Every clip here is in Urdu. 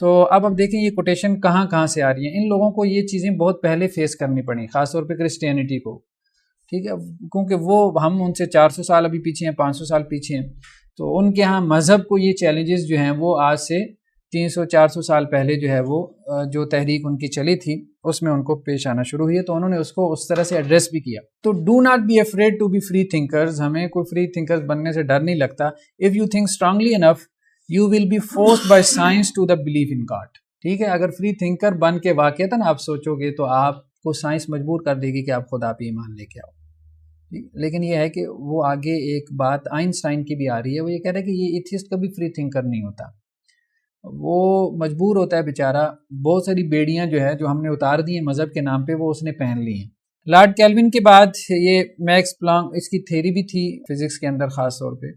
تو اب دیکھیں یہ کوٹیشن کہاں کہاں سے آ رہی ہیں. ان لوگوں کو یہ چیزیں بہت پہلے فیس کرنی پڑیں، خاص طور پہ کرسچینٹی کو، ٹھیک ہے، کیونکہ وہ ہم ان سے 400 سال ابھی پیچھے ہیں، 500 سال پیچھے ہیں. تو ان کے ہاں مذہب کو یہ چیلنجز جو ہیں وہ آج سے 300-400 سال پہلے جو ہے وہ جو تحریک ان کی چلی تھی اس میں ان کو پیش آنا شروع ہوئی ہے، تو انہوں نے اس کو اس طرح سے ایڈریس بھی کیا. تو do not be afraid to be free thinkers, ہمیں کوئی فری تھنکرز بننے سے ڈر نہیں لگتا. If you think strongly enough you will be forced by science to the believe in God. ٹھیک ہے، اگر فری تھنکر بن کے واقعتاً آپ سوچو گے تو آپ کو سائنس مجبور کر دے گی کہ آپ خدا پہ ایمان لے کے آؤ. لیکن یہ ہے کہ وہ آگے ایک بات آئنسٹائن کی بھی آ رہی ہے، وہ یہ کہہ رہا ہے کہ یہ ایتھیسٹ کبھی فری تھنکر نہیں ہوتا، وہ مجبور ہوتا ہے بیچارہ. بہت ساری بیڑیاں جو ہے جو ہم نے اتار دی ہیں مذہب کے نام پہ وہ اس نے پہن لی ہیں. لارڈ کیلوین کے بعد یہ میکس پلانک، اس کی تھیوری بھی تھی فزکس کے اندر خاص طور پہ.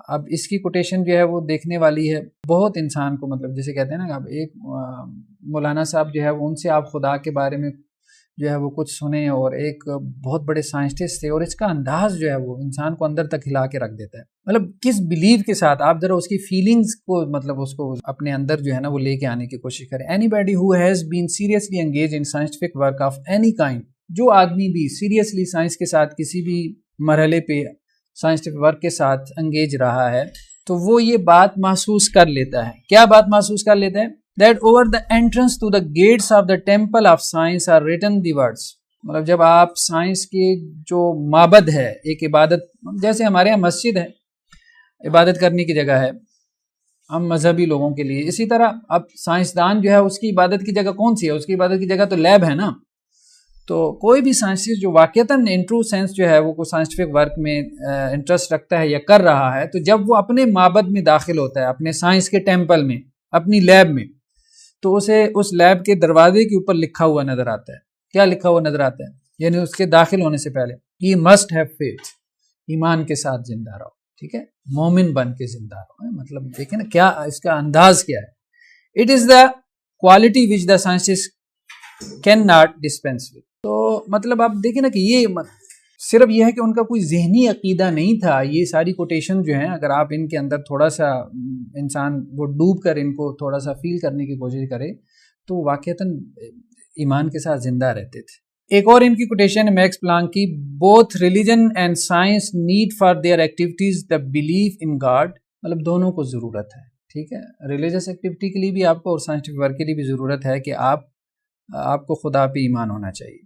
اب اس کی کوٹیشن جو ہے وہ دیکھنے والی ہے. بہت انسان کو مطلب جسے کہتے ہیں نا، اب ایک مولانا صاحب جو ہے ان سے آپ خدا کے بارے میں جو ہے وہ کچھ سنیں، اور ایک بہت بڑے سائنسٹسٹ تھے، اور اس کا انداز جو ہے وہ انسان کو اندر تک ہلا کے رکھ دیتا ہے. مطلب کس بلیو کے ساتھ آپ ذرا اس کی فیلنگز کو مطلب اس کو اپنے اندر جو ہے نا وہ لے کے آنے کی کوشش کریں. Any body who has been seriously engage in scientific work of any kind, جو آدمی بھی سیریسلی سائنس کے ساتھ کسی بھی مرحلے پہ سائنٹیفک ورک کے ساتھ انگیج رہا ہے تو وہ یہ بات محسوس کر لیتا ہے. کیا بات محسوس کر لیتا ہے؟ that over the entrance to the gates of the temple of science are written the words. مطلب جب آپ سائنس کے جو معبد ہے، ایک عبادت، جیسے ہمارے یہاں مسجد ہے عبادت کرنے کی جگہ ہے ہم مذہبی لوگوں کے لیے، اسی طرح اب سائنسدان جو ہے اس کی عبادت کی جگہ کون سی ہے؟ اس کی عبادت کی جگہ تو لیب ہے نا. تو کوئی بھی سائنسسٹ جو واقعتاً ان ٹرو سینس جو ہے وہ کوئی سائنٹیفک ورک میں انٹرسٹ رکھتا ہے یا کر رہا ہے، تو جب وہ اپنے معبد میں داخل ہوتا ہے، اپنے سائنس کے ٹیمپل میں، اپنی لیب میں، تو اسے اس لیب کے دروازے کے اوپر لکھا ہوا نظر آتا ہے. کیا لکھا ہوا نظر آتا ہے؟ یعنی اس کے داخل ہونے سے پہلے You must have faith، ایمان کے ساتھ زندہ رہو. ٹھیک ہے، مومن بن کے زندہ رہو. مطلب دیکھیں نا کیا اس کا انداز کیا ہے. It is the quality which the sciences cannot dispense with. تو مطلب آپ دیکھیں نا کہ یہ صرف یہ ہے کہ ان کا کوئی ذہنی عقیدہ نہیں تھا. یہ ساری کوٹیشن جو ہیں اگر آپ ان کے اندر تھوڑا سا انسان وہ ڈوب کر ان کو تھوڑا سا فیل کرنے کی کوشش کرے تو واقعتاً ایمان کے ساتھ زندہ رہتے تھے. ایک اور ان کی کوٹیشن ہے میکس پلانک کی، both religion and science need for their activities the belief in God. مطلب دونوں کو ضرورت ہے. ٹھیک ہے، ریلیجس ایکٹیویٹی کے لیے بھی آپ کو اور سائنٹیفک ورک کے لیے بھی ضرورت ہے کہ آپ کو خدا پہ ایمان ہونا چاہیے.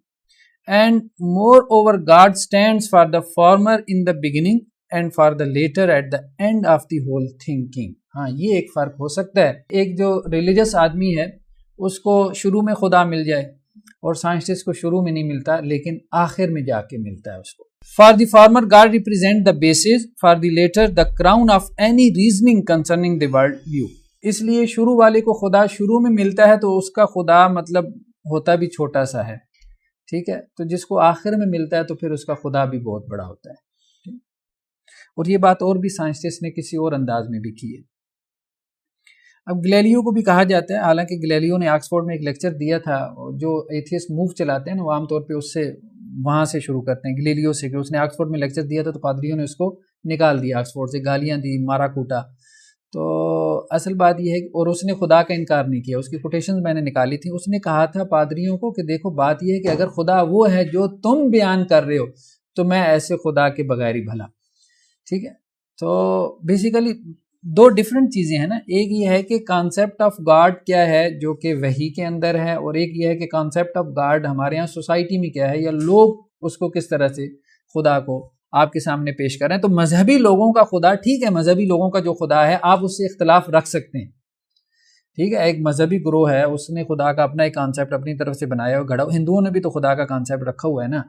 And moreover God stands for the former in the beginning and for the later at the end of the whole thinking. ہاں یہ ایک فرق ہو سکتا ہے. ایک جو ریلیجس آدمی ہے اس کو شروع میں خدا مل جائے اور سائنٹسٹ کو شروع میں نہیں ملتا لیکن آخر میں جا کے ملتا ہے اس کو. For the former God represent the basis, for the later the crown of any reasoning concerning the world view. اس لیے شروع والے کو خدا شروع میں ملتا ہے تو اس کا خدا مطلب ہوتا بھی چھوٹا سا ہے. ٹھیک ہے، تو جس کو آخر میں ملتا ہے تو پھر اس کا خدا بھی بہت بڑا ہوتا ہے. اور یہ بات اور بھی سائنسٹسٹ نے کسی اور انداز میں بھی کی ہے. اب گلیلیو کو بھی کہا جاتا ہے، حالانکہ گلیلیو نے آکسفورڈ میں ایک لیکچر دیا تھا. جو ایتھیسٹ موو چلاتے ہیں نا وہ عام طور پہ اس سے وہاں سے شروع کرتے ہیں گلیلیو سے، کہ اس نے آکسفورڈ میں لیکچر دیا تھا تو پادریوں نے اس کو نکال دیا آکسفورڈ سے، گالیاں دی، مارا کوٹا. تو اصل بات یہ ہے اور اس نے خدا کا انکار نہیں کیا. اس کی کوٹیشنز میں نے نکالی تھی. اس نے کہا تھا پادریوں کو کہ دیکھو بات یہ ہے کہ اگر خدا وہ ہے جو تم بیان کر رہے ہو تو میں ایسے خدا کے بغیر ہی بھلا. ٹھیک ہے، تو بیسیکلی دو ڈیفرنٹ چیزیں ہیں نا. ایک یہ ہے کہ کانسیپٹ آف گاڈ کیا ہے جو کہ وحی کے اندر ہے، اور ایک یہ ہے کہ کانسیپٹ آف گاڈ ہمارے یہاں سوسائٹی میں کیا ہے یا لوگ اس کو کس طرح سے خدا کو آپ کے سامنے پیش کر رہے ہیں. تو مذہبی لوگوں کا خدا ٹھیک ہے، مذہبی لوگوں کا جو خدا ہے آپ اس سے اختلاف رکھ سکتے ہیں. ٹھیک ہے، ایک مذہبی گروہ ہے اس نے خدا کا اپنا ایک کانسیپٹ اپنی طرف سے بنایا ہوا گھڑا. ہندوؤں نے بھی تو خدا کا کانسیپٹ رکھا ہوا ہے نا،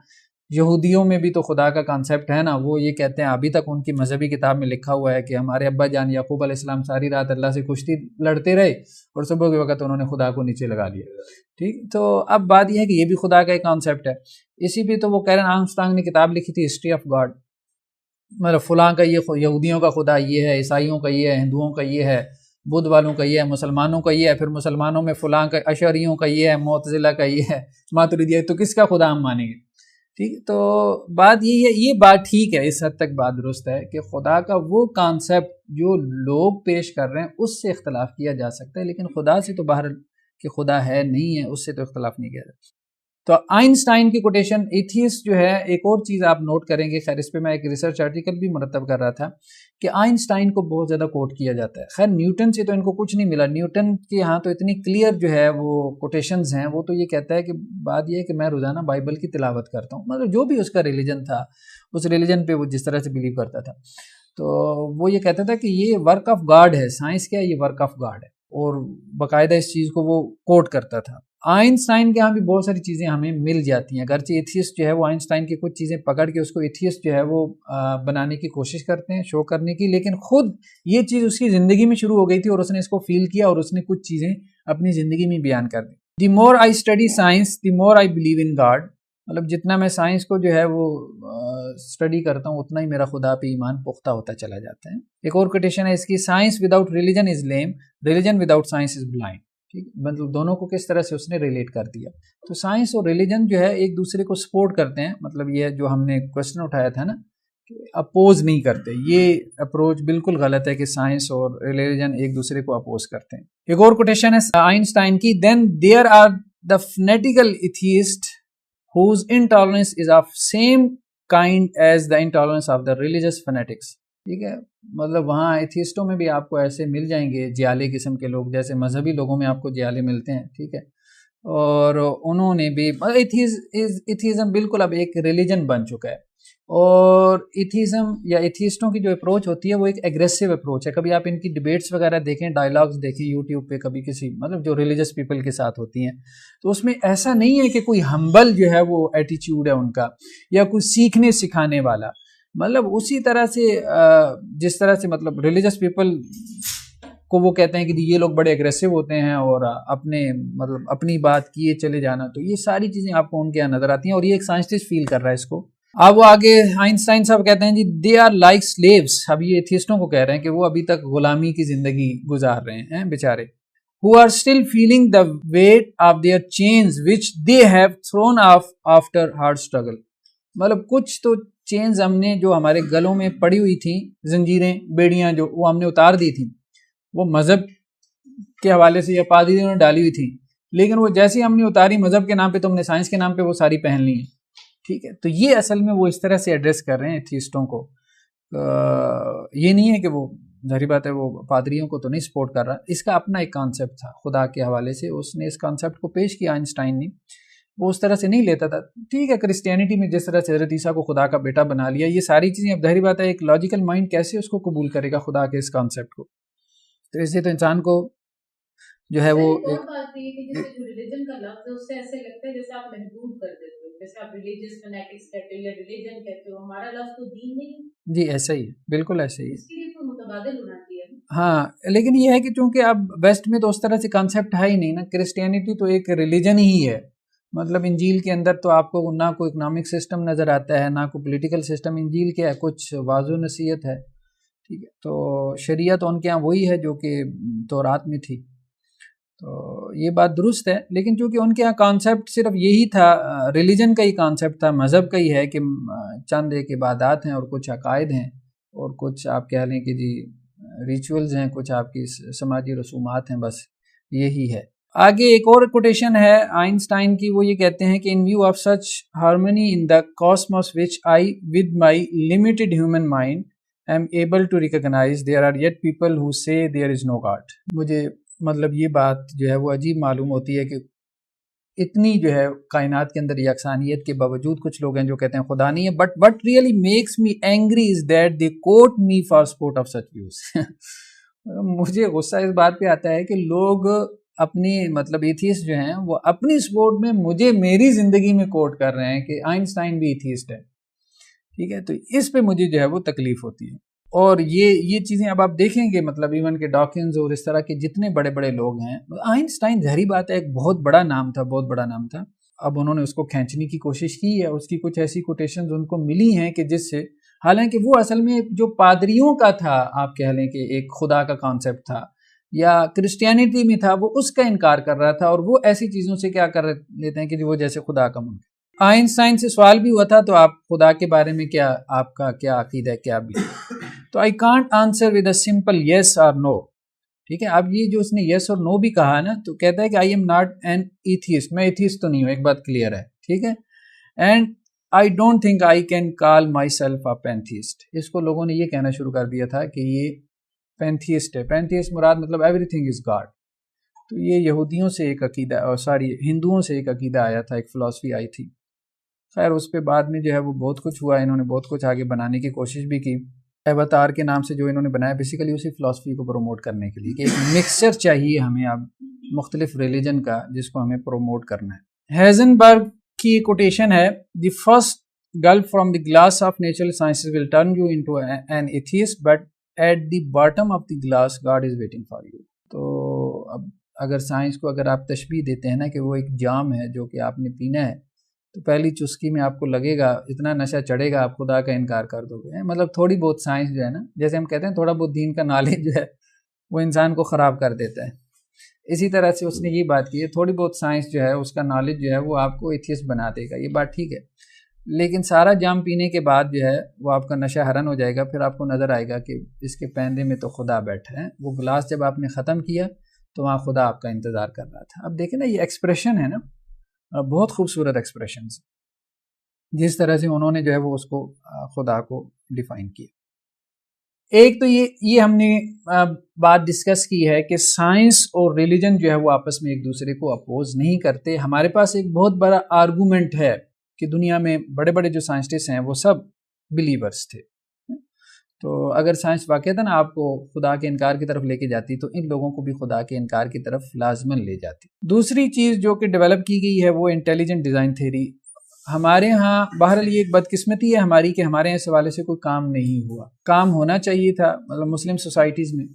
یہودیوں میں بھی تو خدا کا کانسیپٹ ہے نا. وہ یہ کہتے ہیں ابھی تک ان کی مذہبی کتاب میں لکھا ہوا ہے کہ ہمارے ابا جان یعقوب علیہ السلام ساری رات اللہ سے کشتی لڑتے رہے اور صبح کے وقت انہوں نے خدا کو نیچے لگا دیا. ٹھیک، تو اب بات یہ ہے کہ یہ بھی خدا کا ایک کانسیپٹ ہے. اسی پہ تو وہ کیرن آرمسٹرانگ نے کتاب لکھی تھی ہسٹری آف گاڈ. مطلب فلاں کا یہ یہودیوں کا خدا یہ ہے، عیسائیوں کا یہ ہے، ہندوؤں کا یہ ہے، بدھ والوں کا یہ ہے، مسلمانوں کا یہ ہے، پھر مسلمانوں میں فلاں کا اشعریوں کا یہ ہے، معتزلہ کا یہ ہے، ماتریدیہ. تو کس کا خدا ہم مانیں گے؟ ٹھیک. تو بات یہی ہے، یہ بات ٹھیک ہے، اس حد تک بات درست ہے کہ خدا کا وہ کانسیپٹ جو لوگ پیش کر رہے ہیں اس سے اختلاف کیا جا سکتا ہے، لیکن خدا سے تو باہر کہ خدا ہے نہیں ہے اس سے تو اختلاف نہیں کیا جاتا. تو آئنسٹائن کی کوٹیشن ایتھیسٹ جو ہے، ایک اور چیز آپ نوٹ کریں گے، خیر اس پہ میں ایک ریسرچ آرٹیکل بھی مرتب کر رہا تھا کہ آئنسٹائن کو بہت زیادہ کوٹ کیا جاتا ہے. خیر نیوٹن سے تو ان کو کچھ نہیں ملا، نیوٹن کے یہاں تو اتنی کلیئر جو ہے وہ کوٹیشنز ہیں. وہ تو یہ کہتا ہے کہ بات یہ ہے کہ میں روزانہ بائبل کی تلاوت کرتا ہوں، مطلب جو بھی اس کا ریلیجن تھا اس ریلیجن پہ وہ جس طرح سے بلیو کرتا تھا. تو وہ یہ کہتا تھا کہ یہ ورک آف گاڈ ہے، سائنس کیا ہے، یہ ورک آف گاڈ ہے، اور باقاعدہ اس چیز کو وہ کوٹ کرتا تھا. آئنسٹائن کے ہاں بھی بہت ساری چیزیں ہمیں مل جاتی ہیں، اگرچہ ایتھیسٹ جو ہے وہ آئنسٹائن کی کچھ چیزیں پکڑ کے اس کو ایتھیسٹ جو ہے وہ بنانے کی کوشش کرتے ہیں، شو کرنے کی، لیکن خود یہ چیز اس کی زندگی میں شروع ہو گئی تھی اور اس نے اس کو فیل کیا اور اس نے کچھ چیزیں اپنی زندگی میں بیان کر دی. The more I study science the more I believe in God, مطلب جتنا میں سائنس کو جو ہے وہ اسٹڈی کرتا ہوں اتنا ہی میرا خدا پہ ایمان پختہ ہوتا چلا جاتا ہے. ایک اور کوٹیشن ہے اس کی، science without religion is lame, religion without science is blind. ٹھیک، مطلب دونوں کو کس طرح سے اس نے ریلیٹ کر دیا. تو سائنس اور ریلیجن جو ہے ایک دوسرے کو سپورٹ کرتے ہیں، مطلب یہ جو ہم نے کوشچن اٹھایا تھا نا، اپوز نہیں کرتے. یہ اپروچ بالکل غلط ہے کہ سائنس اور ریلیجن ایک دوسرے کو اپوز کرتے ہیں. ایک اور کوٹیشن ہے آئنسٹائن کی، then there are the fanatical atheist whose intolerance is of same kind as the intolerance of the religious fanatics. ٹھیک ہے، مطلب وہاں ایتھیسٹوں میں بھی آپ کو ایسے مل جائیں گے جیالے قسم کے لوگ، جیسے مذہبی لوگوں میں آپ کو جیالے ملتے ہیں. ٹھیک ہے، اور انہوں نے بھی ایتھیزم بالکل اب ایک ریلیجن بن چکا ہے. اور ایتھیزم یا ایتھیسٹوں کی جو اپروچ ہوتی ہے وہ ایک ایگریسو اپروچ ہے. کبھی آپ ان کی ڈبیٹس وغیرہ دیکھیں، ڈائلاگز دیکھیں یوٹیوب پہ، کبھی کسی مطلب جو ریلیجس پیپل کے ساتھ ہوتی ہیں، تو اس میں ایسا نہیں ہے کہ کوئی ہمبل جو ہے وہ ایٹیچیوڈ ہے ان کا، یا کوئی سیکھنے سکھانے والا. مطلب اسی طرح سے جس طرح سے مطلب ریلیجس پیپل کو وہ کہتے ہیں کہ یہ لوگ بڑے اگریسو ہوتے ہیں اور اپنے مطلب اپنی بات کیے چلے جانا، تو یہ ساری چیزیں آپ کو ان کے یہاں نظر آتی ہیں، اور یہ ایک سائنٹسٹ فیل کر رہا ہے اس کو. اب وہ آگے آئنسٹائن صاحب کہتے ہیں جی دے آر لائک سلیوز. اب یہ ایتھیسٹوں کو کہہ رہے ہیں کہ وہ ابھی تک غلامی کی زندگی گزار رہے ہیں بیچارے. who are still feeling the weight of their chains which they have thrown off after hard struggle. مطلب کچھ تو چینز ہم نے جو ہمارے گلوں میں پڑی ہوئی تھیں، زنجیریں بیڑیاں جو وہ ہم نے اتار دی تھیں، وہ مذہب کے حوالے سے یا پادریوں نے ڈالی ہوئی تھیں، لیکن وہ جیسی ہم نے اتاری مذہب کے نام پہ تو ہم نے سائنس کے نام پہ وہ ساری پہن لی ہیں. ٹھیک ہے، تو یہ اصل میں وہ اس طرح سے ایڈریس کر رہے ہیں ایتھیسٹوں کو. یہ نہیں ہے کہ وہ ظاہری بات ہے وہ پادریوں کو تو نہیں سپورٹ کر رہا، اس کا اپنا ایک کانسیپٹ تھا خدا کے حوالے سے، اس نے اس کانسیپٹ کو پیش کیا آئنسٹائن نے، وہ اس طرح سے نہیں لیتا تھا. ٹھیک ہے، کرسچینٹی میں جس طرح سے حضرت عیسیٰ کو خدا کا بیٹا بنا لیا، یہ ساری چیزیں اب ظاہری بات ہے ایک لاجیکل مائنڈ کیسے اس کو قبول کرے گا خدا کے اس کانسیپٹ کو. تو اس لیے تو انسان کو جو ہے وہ ریلیجن کا لفظ ہے اس سے ایسے لگتا ہے جیسے آپ محدود کر دیتے ہو، جیسے آپ ریلیجس فنیٹکس کہتے ہو یا ریلیجن کہتے ہو، ہمارا لفظ تو دین نہیں. جی ایسا ہی ہے، بالکل ایسا ہی ہے، اس کے لیے تو متبادل ہونا چاہیے. ہاں، لیکن یہ ہے کہ چونکہ اب ویسٹ میں تو اس طرح سے کانسیپٹ ہے ہی نہیں نا، کرسچینٹی تو ایک ریلیجن ہی ہے. مطلب انجیل کے اندر تو آپ کو نہ کوئی اکنامک سسٹم نظر آتا ہے، نہ کوئی پولیٹیکل سسٹم. انجیل کیا ہے، کچھ واضح و نصیحت ہے. ٹھیک ہے، تو شریعت ان کے یہاں وہی ہے جو کہ تورات میں تھی. تو یہ بات درست ہے، لیکن چونکہ ان کے یہاں کانسیپٹ صرف یہی تھا، ریلیجن کا ہی کانسیپٹ تھا، مذہب کا ہی ہے کہ چند ایک عبادات ہیں اور کچھ عقائد ہیں اور کچھ آپ کہہ لیں کہ جی ریچولز ہیں، کچھ آپ کی سماجی رسومات ہیں، بس یہی ہے. آگے ایک اور کوٹیشن ہے آئنسٹائن کی، وہ یہ کہتے ہیں کہ in view of such harmony in the cosmos which I with my limited human mind am able to recognize there are yet people who say there is know God. مجھے مطلب یہ بات جو ہے وہ عجیب معلوم ہوتی ہے کہ اتنی جو ہے کائنات کے اندر یکسانیت کے باوجود کچھ لوگ ہیں جو کہتے ہیں خدا نہیں ہے. But really makes me angry is that they quote me for support of such views. مجھے غصہ اس بات پہ آتا ہے کہ لوگ اپنی مطلب ایتھیسٹ جو ہیں وہ اپنی سپورٹ میں مجھے میری زندگی میں کوٹ کر رہے ہیں کہ آئنسٹائن بھی ایتھیسٹ ہے. ٹھیک ہے، تو اس پہ مجھے جو ہے وہ تکلیف ہوتی ہے. اور یہ چیزیں اب آپ دیکھیں گے مطلب ایون کہ ڈاکنز اور اس طرح کے جتنے بڑے بڑے لوگ ہیں، آئنسٹائن ظاہری بات ہے ایک بہت بڑا نام تھا، بہت بڑا نام تھا. اب انہوں نے اس کو کھینچنے کی کوشش کی ہے، اس کی کچھ ایسی کوٹیشنز ان کو ملی ہیں کہ جس سے، حالانکہ وہ اصل میں جو پادریوں کا تھا، آپ کہہ لیں کہ ایک خدا کا کانسیپٹ تھا یا کرسچینٹی میں تھا، وہ اس کا انکار کر رہا تھا، اور وہ ایسی چیزوں سے کیا کر لیتے ہیں کہ وہ جیسے خدا کا منکر. آئنسٹائن سے سوال بھی ہوا تھا تو آپ خدا کے بارے میں کیا آپ کا کیا عقیدہ ہے کیا بھی، تو I can't answer with a simple yes or no. ٹھیک ہے، اب یہ جو اس نے یس اور نو بھی کہا نا تو کہتا ہے کہ I am not an atheist, میں ایتھیسٹ تو نہیں ہوں، ایک بات کلیئر ہے. ٹھیک ہے، and I don't think I can call myself a pantheist. اس کو لوگوں نے یہ کہنا شروع کر دیا تھا کہ یہ پینتھیسٹ ہے. پینتھیسٹ مراد مطلب ایوری تھنگ از گاڈ. تو یہ یہودیوں سے ایک عقیدہ ہندوؤں سے ایک عقیدہ آیا تھا، ایک فلاسفی آئی تھی. خیر اس پہ بعد میں جو ہے وہ بہت کچھ ہوا، انہوں نے بہت کچھ آگے بنانے کی کوشش بھی کی. اوتار کے نام سے جو انہوں نے بنایا بیسیکلی اسی فلاسفی کو پروموٹ کرنے کے لیے کہ ایک مکسچر چاہیے ہمیں اب مختلف ریلیجن کا جس کو ہمیں پروموٹ کرنا ہے. ہیزنبرگ کی کوٹیشن ہے، the first gulp from the glass of natural sciences will turn you into an atheist but at the bottom of the glass God is waiting for you. تو اب اگر سائنس کو اگر آپ تشبیہ دیتے ہیں نا کہ وہ ایک جام ہے جو کہ آپ نے پینا ہے، تو پہلی چسکی میں آپ کو لگے گا اتنا نشہ چڑھے گا آپ خدا کا انکار کر دو گے. مطلب تھوڑی بہت سائنس جو ہے نا، جیسے ہم کہتے ہیں تھوڑا بہت دین کا نالج جو ہے وہ انسان کو خراب کر دیتا ہے، اسی طرح سے اس نے یہ بات کی ہے تھوڑی بہت سائنس جو ہے اس کا نالج جو ہے وہ آپ کو ایتھیسٹ بنا دے گا. یہ بات ٹھیک ہے، لیکن سارا جام پینے کے بعد جو ہے وہ آپ کا نشہ حرن ہو جائے گا. پھر آپ کو نظر آئے گا کہ اس کے پیندے میں تو خدا بیٹھا ہے. وہ گلاس جب آپ نے ختم کیا تو وہاں خدا آپ کا انتظار کر رہا تھا. اب دیکھیں نا یہ ایکسپریشن ہے نا، بہت خوبصورت ایکسپریشنز جس طرح سے انہوں نے جو ہے وہ اس کو خدا کو ڈیفائن کیا. ایک تو یہ ہم نے بات ڈسکس کی ہے کہ سائنس اور ریلیجن جو ہے وہ آپس میں ایک دوسرے کو اپوز نہیں کرتے. ہمارے پاس ایک بہت بڑا آرگومنٹ ہے کہ دنیا میں بڑے بڑے جو سائنسٹسٹ ہیں وہ سب بلیورز تھے. تو اگر سائنس واقعتاً آپ کو خدا کے انکار کی طرف لے کے جاتی تو ان لوگوں کو بھی خدا کے انکار کی طرف لازماً لے جاتی. دوسری چیز جو کہ ڈیولپ کی گئی ہے وہ انٹیلیجنٹ ڈیزائن تھیوری. ہمارے ہاں بہرحال یہ ایک بدقسمتی ہے ہماری کہ ہمارے اس حوالے سے کوئی کام نہیں ہوا. کام ہونا چاہیے تھا مطلب مسلم سوسائٹیز میں،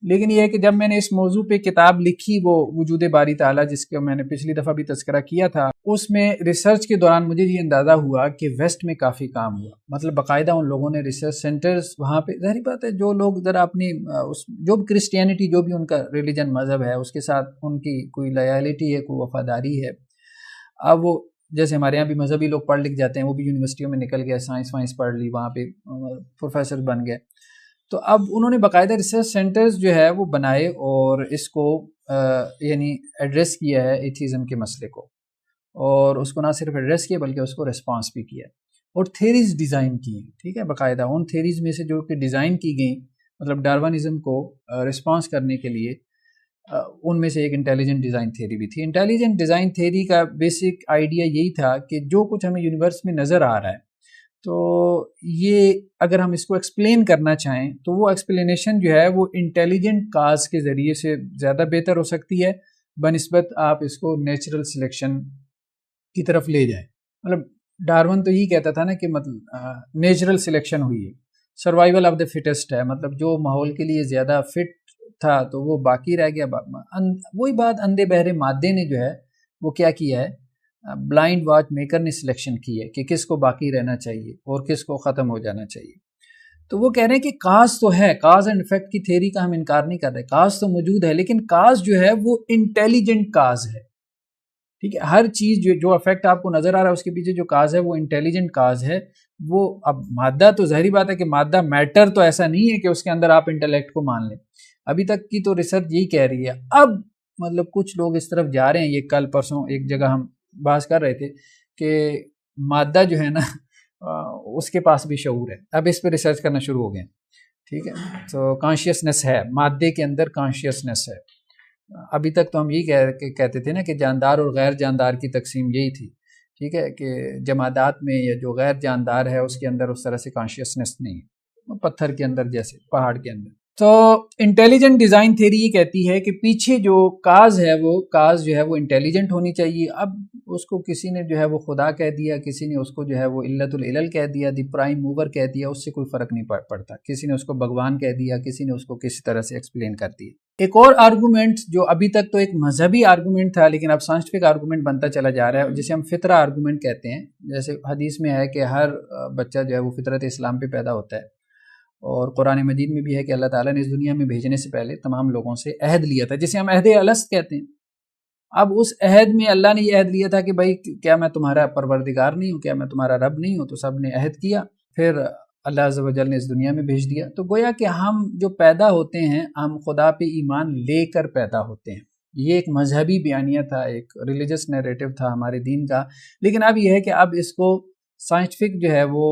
لیکن یہ ہے کہ جب میں نے اس موضوع پہ کتاب لکھی وہ وجود باری تعالیٰ جس کا میں نے پچھلی دفعہ بھی تذکرہ کیا تھا، اس میں ریسرچ کے دوران مجھے یہ اندازہ ہوا کہ ویسٹ میں کافی کام ہوا. مطلب باقاعدہ ان لوگوں نے ریسرچ سینٹرز وہاں پہ، ظاہری بات ہے جو لوگ ذرا اپنی جو بھی کرسچینٹی جو بھی ان کا ریلیجن مذہب ہے اس کے ساتھ ان کی کوئی لائلٹی ہے، کوئی وفاداری ہے. اب وہ جیسے ہمارے یہاں بھی مذہبی لوگ پڑھ لکھ جاتے ہیں، وہ بھی یونیورسٹیوں میں نکل گئے، سائنس وائنس پڑھ لی، وہاں پہ پروفیسر بن گئے. تو اب انہوں نے باقاعدہ ریسرچ سینٹرز جو ہے وہ بنائے اور اس کو یعنی ایڈریس کیا ہے ایتھیزم کے مسئلے کو، اور اس کو نہ صرف ایڈریس کیا بلکہ اس کو ریسپانس بھی کیا اور تھیریز ڈیزائن کی ہیں. ٹھیک ہے، باقاعدہ ان تھیریز میں سے جو کہ ڈیزائن کی گئیں مطلب ڈارونزم کو ریسپانس کرنے کے لیے، ان میں سے ایک انٹیلیجنٹ ڈیزائن تھیوری بھی تھی. انٹیلیجنٹ ڈیزائن تھیوری کا بیسک آئیڈیا یہی تھا کہ جو کچھ ہمیں یونیورس میں نظر آ رہا ہے تو یہ اگر ہم اس کو ایکسپلین کرنا چاہیں تو وہ ایکسپلینیشن جو ہے وہ انٹیلیجنٹ کاز کے ذریعے سے زیادہ بہتر ہو سکتی ہے بنسبت آپ اس کو نیچرل سلیکشن کی طرف لے جائیں. مطلب ڈارون تو یہی کہتا تھا نا کہ مطلب نیچرل سلیکشن ہوئی ہے، سروائیول آف دا فٹسٹ ہے، مطلب جو ماحول کے لیے زیادہ فٹ تھا تو وہ باقی رہ گیا. وہی بات اندھے بہرے مادے نے جو ہے وہ کیا کیا ہے، بلائنڈ واچ میکر نے سلیکشن کی ہے کہ کس کو باقی رہنا چاہیے اور کس کو ختم ہو جانا چاہیے. تو وہ کہہ رہے ہیں کہ کاز تو ہے، کاز اینڈ افیکٹ کی تھیوری کا ہم انکار نہیں کر رہے، کاز تو موجود ہے لیکن کاز جو ہے وہ انٹیلیجنٹ کاز ہے. ٹھیک ہے، ہر چیز جو افیکٹ آپ کو نظر آ رہا ہے اس کے پیچھے جو کاز ہے وہ انٹیلیجنٹ کاز ہے. وہ اب مادہ تو ظاہری بات ہے کہ مادہ میٹر تو ایسا نہیں ہے کہ اس کے اندر آپ انٹلیکٹ کو مان لیں. ابھی تک کی تو ریسرچ یہی کہہ رہی ہے. اب مطلب کچھ لوگ اس طرف جا رہے ہیں، یہ کل پرسوں ایک جگہ ہم بحث کر رہے تھے کہ مادہ جو ہے نا اس کے پاس بھی شعور ہے. اب اس پہ ریسرچ کرنا شروع ہو گئے. ٹھیک ہے، تو کانشیسنس ہے، مادے کے اندر کانشیسنس ہے. ابھی تک تو ہم یہی کہتے تھے نا کہ جاندار اور غیر جاندار کی تقسیم یہی تھی. ٹھیک ہے، کہ جمادات میں یا جو غیر جاندار ہے اس کے اندر اس طرح سے کانشیسنس نہیں ہے، پتھر کے اندر جیسے پہاڑ کے اندر. تو انٹیلیجنٹ ڈیزائن تھیوری یہ کہتی ہے کہ پیچھے جو کاز ہے وہ کاز جو ہے وہ انٹیلیجنٹ ہونی چاہیے. اب اس کو کسی نے جو ہے وہ خدا کہہ دیا، کسی نے اس کو جو ہے وہ علت العلل کہہ دیا، دی پرائم موور کہہ دیا، اس سے کوئی فرق نہیں پڑتا. کسی نے اس کو بھگوان کہہ دیا، کسی نے اس کو کسی طرح سے ایکسپلین کر دیا. ایک اور آرگومنٹ جو ابھی تک تو ایک مذہبی آرگومنٹ تھا لیکن اب سائنٹیفک آرگومنٹ بنتا چلا جا رہا ہے، جسے ہم فطرہ آرگومنٹ کہتے ہیں. جیسے حدیث میں ہے کہ ہر بچہ جو ہے وہ فطرت اسلام پہ پیدا ہوتا ہے، اور قرآن مجید میں بھی ہے کہ اللہ تعالیٰ نے اس دنیا میں بھیجنے سے پہلے تمام لوگوں سے عہد لیا تھا، جسے ہم عہد الست کہتے ہیں. اب اس عہد میں اللہ نے یہ عہد لیا تھا کہ بھائی کیا میں تمہارا پروردگار نہیں ہوں، کیا میں تمہارا رب نہیں ہوں؟ تو سب نے عہد کیا، پھر اللہ عز و جل نے اس دنیا میں بھیج دیا. تو گویا کہ ہم جو پیدا ہوتے ہیں ہم خدا پہ ایمان لے کر پیدا ہوتے ہیں. یہ ایک مذہبی بیانیہ تھا، ایک ریلیجس نیریٹو تھا ہمارے دین کا. لیکن اب یہ ہے کہ اب اس کو سائنٹیفک جو ہے وہ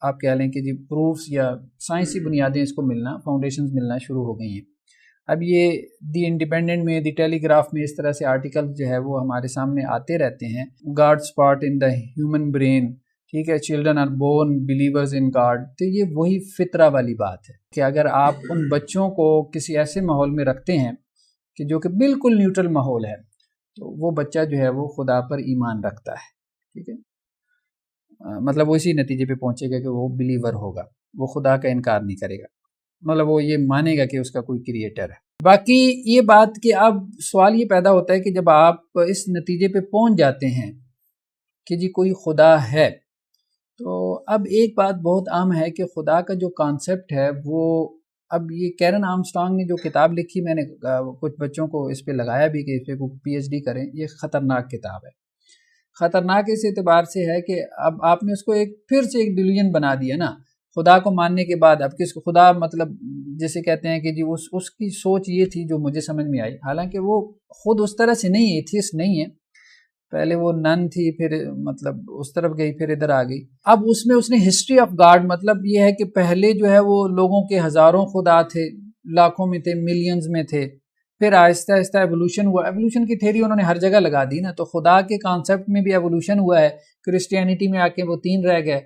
آپ کہہ لیں کہ جی پروفس یا سائنسی بنیادیں اس کو ملنا، فاؤنڈیشنز ملنا شروع ہو گئی ہیں. اب یہ دی انڈیپینڈنٹ میں، دی ٹیلی گراف میں اس طرح سے آرٹیکل جو ہے وہ ہمارے سامنے آتے رہتے ہیں. God spot in the human brain, ٹھیک ہے، children are born believers in God. تو یہ وہی فطرہ والی بات ہے کہ اگر آپ ان بچوں کو کسی ایسے ماحول میں رکھتے ہیں کہ جو کہ بالکل نیوٹرل ماحول ہے، تو وہ بچہ جو ہے وہ خدا پر ایمان رکھتا ہے. ٹھیک ہے، مطلب وہ اسی نتیجے پہ پہنچے گا کہ وہ بلیور ہوگا، وہ خدا کا انکار نہیں کرے گا، مطلب وہ یہ مانے گا کہ اس کا کوئی کریٹر ہے. باقی یہ بات کہ اب سوال یہ پیدا ہوتا ہے کہ جب آپ اس نتیجے پہ پہنچ جاتے ہیں کہ جی کوئی خدا ہے، تو اب ایک بات بہت عام ہے کہ خدا کا جو کانسیپٹ ہے وہ، اب یہ کیرن آرمسٹرانگ نے جو کتاب لکھی، میں نے کچھ بچوں کو اس پہ لگایا بھی کہ اس پہ کوئی پی ایچ ڈی کریں. یہ خطرناک کتاب ہے. خطرناک اس اعتبار سے ہے کہ اب آپ نے اس کو ایک پھر سے ایک ڈیلیوژن بنا دیا نا خدا کو ماننے کے بعد. اب کس کو خدا، مطلب جیسے کہتے ہیں کہ جی اس کی سوچ یہ تھی جو مجھے سمجھ میں آئی، حالانکہ وہ خود اس طرح سے نہیں ہے، ایتھیسٹ نہیں ہے. پہلے وہ نن تھی، پھر مطلب اس طرف گئی، پھر ادھر آ گئی. اب اس میں اس نے ہسٹری آف گاڈ، مطلب یہ ہے کہ پہلے جو ہے وہ لوگوں کے ہزاروں خدا تھے، لاکھوں میں تھے، ملینز میں تھے. پھر آہستہ آہستہ ایوولوشن ہوا. ایوولوشن کی تھیوری انہوں نے ہر جگہ لگا دی نا. تو خدا کے کانسیپٹ میں بھی ایوولوشن ہوا ہے. کرسچینٹی میں آ کے وہ 3 رہ گئے،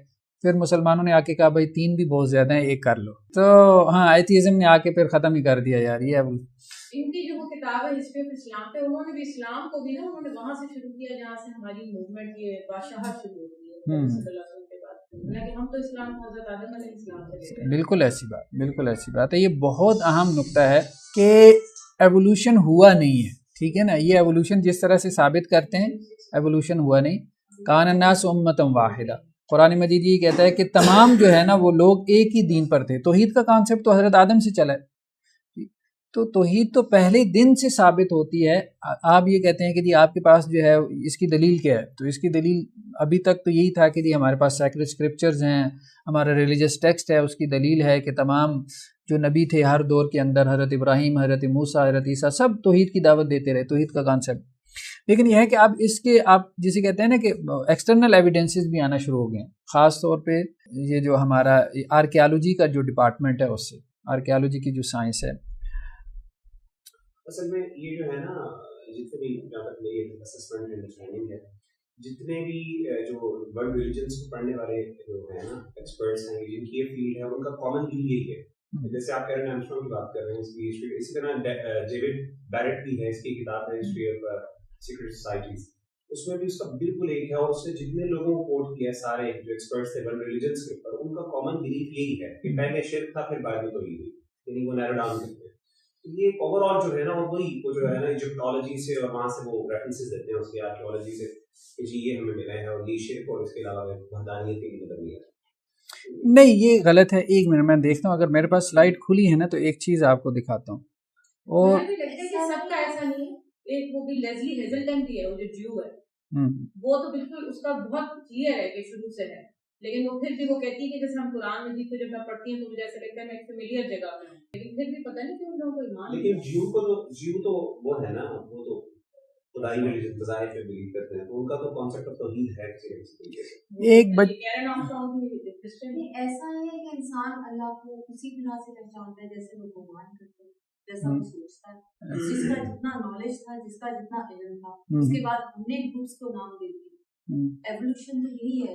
پھر مسلمانوں نے آ کے کہا بھائی 3 بھی بہت زیادہ ہیں، ایک کر لو. تو ہاں، ایتھیزم نے آ کے پھر ختم ہی کر دیا یار یہ ایوولوشن. ان کی جو وہ کتاب ہے ہسٹری آف اسلام پہ، انہوں نے بھی اسلام کو بھی نا انہوں نے وہاں سے شروع کیا جہاں سے ہماری موومنٹ یہ بادشاہت شروع ہوتی ہے صلی اللہ علیہ وسلم کے بعد. لیکن ہم تو اسلام کو حضرت آدم علیہ السلام سے لے رہے ہیں. بالکل ایسی بات، بالکل ایسی بات ہے. یہ بہت اہم نقطہ ہے کہ ایوولوشن ہوا نہیں ہے. ٹھیک ہے نا، یہ ایوولوشن جس طرح سے ثابت کرتے ہیں ایوولوشن ہوا نہیں. کان الناس امۃ واحدہ، قرآن مجید یہ کہتا ہے کہ تمام جو ہے نا وہ لوگ ایک ہی دین پر تھے. توحید کا کانسیپٹ تو حضرت آدم سے چلا ہے. تو توحید تو پہلے دن سے ثابت ہوتی ہے. آپ یہ کہتے ہیں کہ جی آپ کے پاس جو ہے اس کی دلیل کیا ہے؟ تو اس کی دلیل ابھی تک تو یہی تھا کہ جی ہمارے پاس سیکرڈ اسکرپچرز ہیں، ہمارا ریلیجس ٹیکسٹ ہے. اس کی دلیل ہے کہ تمام جو نبی تھے ہر دور کے اندر، حضرت ابراہیم، حضرت موسیٰ، حضرت عیسیٰ، سب توحید کی دعوت دیتے رہے، توحید کا کانسیپٹ. لیکن یہ ہے کہ اب اس کے آپ جسے کہتے ہیں نا کہ ایکسٹرنل ایویڈنسز بھی آنا شروع ہو گئے ہیں، خاص طور پہ یہ جو ہمارا آرکیالوجی کا جو ڈپارٹمنٹ ہے، اس سے آرکیالوجی کی جو سائنس ہے. اصل میں یہ جو ہے نا، جتنے بھی میری اسسمنٹ انڈرسٹینڈنگ ہے، جتنے بھی جو ورلڈ ریلیجنس کو پڑھنے والے جو ہیں نا ایکسپرٹس ہیں جن کی یہ فیلڈ ہے، ان کا کامن تھیم یہی ہے. جیسے آپ کیرن آرمسٹرانگ کی بات کر رہے ہیں اس کی ہسٹری، اسی طرح ڈیوڈ بیرٹ بھی ہے، اس کی کتاب ہے ہسٹری آف سیکرٹ سوسائٹیز. اس میں بھی اس کا بالکل ایک ہے، اور اس نے جتنے لوگوں کو کوٹ کیا سارے جو ایکسپرٹس تھے ورلڈ ریلیجنس کے اوپر، ان کا کامن بلیف یہی ہے کہ پہلے شرک تھا، پھر بعد میں توحید ہوئی. یعنی وہ نیرو ڈاؤن کرتے ہیں. یہ اوور آل جو ہے نا وہی وہ جو ہے نا ایجپٹالوجی سے، اور وہاں سے وہ ریفرنسز دیتے ہیں اس کی آرکیالوجی سے کہ جی یہ ہمیں ملا ہے، اور یہ شرک اور اس کے علاوہ وحدانیت کی مدد نہیں ہے. نہیں، یہ غلط ہے. ایک منٹ میں دیکھتا ہوں، اگر میرے پاس سلائڈ کھلی ہے نا تو ایک چیز آپ کو دکھاتا ہوں. اور سب کا ایسا نہیں ہے. ایک وہ بھی لیزلی ہیزلٹن بھی ہے، وہ جو جیو ہے، وہ تو بالکل اس کا بہت کلیئر ہے کہ شروع سے ہے. لیکن وہ پھر بھی وہ کہتی ہے کہ جیسے ہم قرآن مجید کو جب میں پڑھتی ہوں تو مجھے ایسا لگتا ہے میں ایک فیملیئر جگہ میں ہوں، لیکن پھر بھی پتہ نہیں کیوں ان لوگوں کو ایمان. لیکن جیو تو وہ ہے نا، وہ تو خدائی ریلیجن بظاہر پہ بلیو کرتے ہیں، تو ان کا تو کانسیپٹ آف توحید ہے کسی طریقے سے. ایک کیرن آرمسٹرانگ بھی ایسا ہے کہ انسان اللہ کو اسی طرح سے پہچانتا ہے جیسے وہ گمان کرتے ہیں، جیسا وہ سوچتا ہے. جس کا جتنا نالج تھا، جس کا جتنا علم تھا، اس کے بعد ہم نے گروپس کو نام دے دیا. ایوولوشن تو یہی ہے.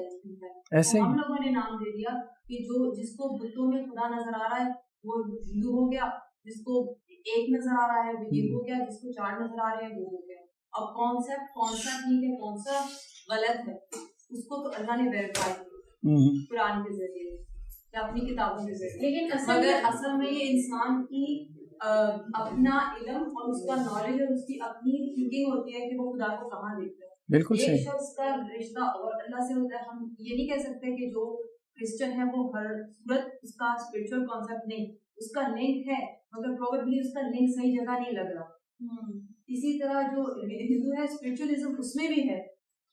ایسے ہم لوگوں نے نام دے دیا کہ جو جس کو بتوں میں خدا نظر آ رہا ہے وہ ہندو ہو گیا، جس کو ایک نظر آ رہا ہے وہ یہ ہو گیا، جس کو 4 نظر آ رہے ہیں وہ ہو گیا. اب کانسیپٹ کون سا ٹھیک ہے کون سا غلط ہے، اس کو تو اللہ نے ویریفائی کیا قرآن کے ذریعے یا اپنی کتابوں کے ذریعے. لیکن اصل میں یہ انسان کی اپنا علم اور اس کا نالج اور اس کی اپنی تھنکنگ ہوتی ہے کہ وہ خدا کو کہاں دیکھتا ہے. بالکل ایک صحیح. شخص کا رشتہ اور اللہ سے ہوتا ہے. ہم یہ نہیں کہہ سکتے کہ جو کرسچن ہے وہ ہر صورت اس کا اسپرچل کانسیپٹ نہیں، اس کا لنک ہے مگر پروبیبلی اس کا لنک صحیح جگہ نہیں لگ رہا. اسی طرح جو ہندو ہے اسپرچولیزم اس میں بھی ہے،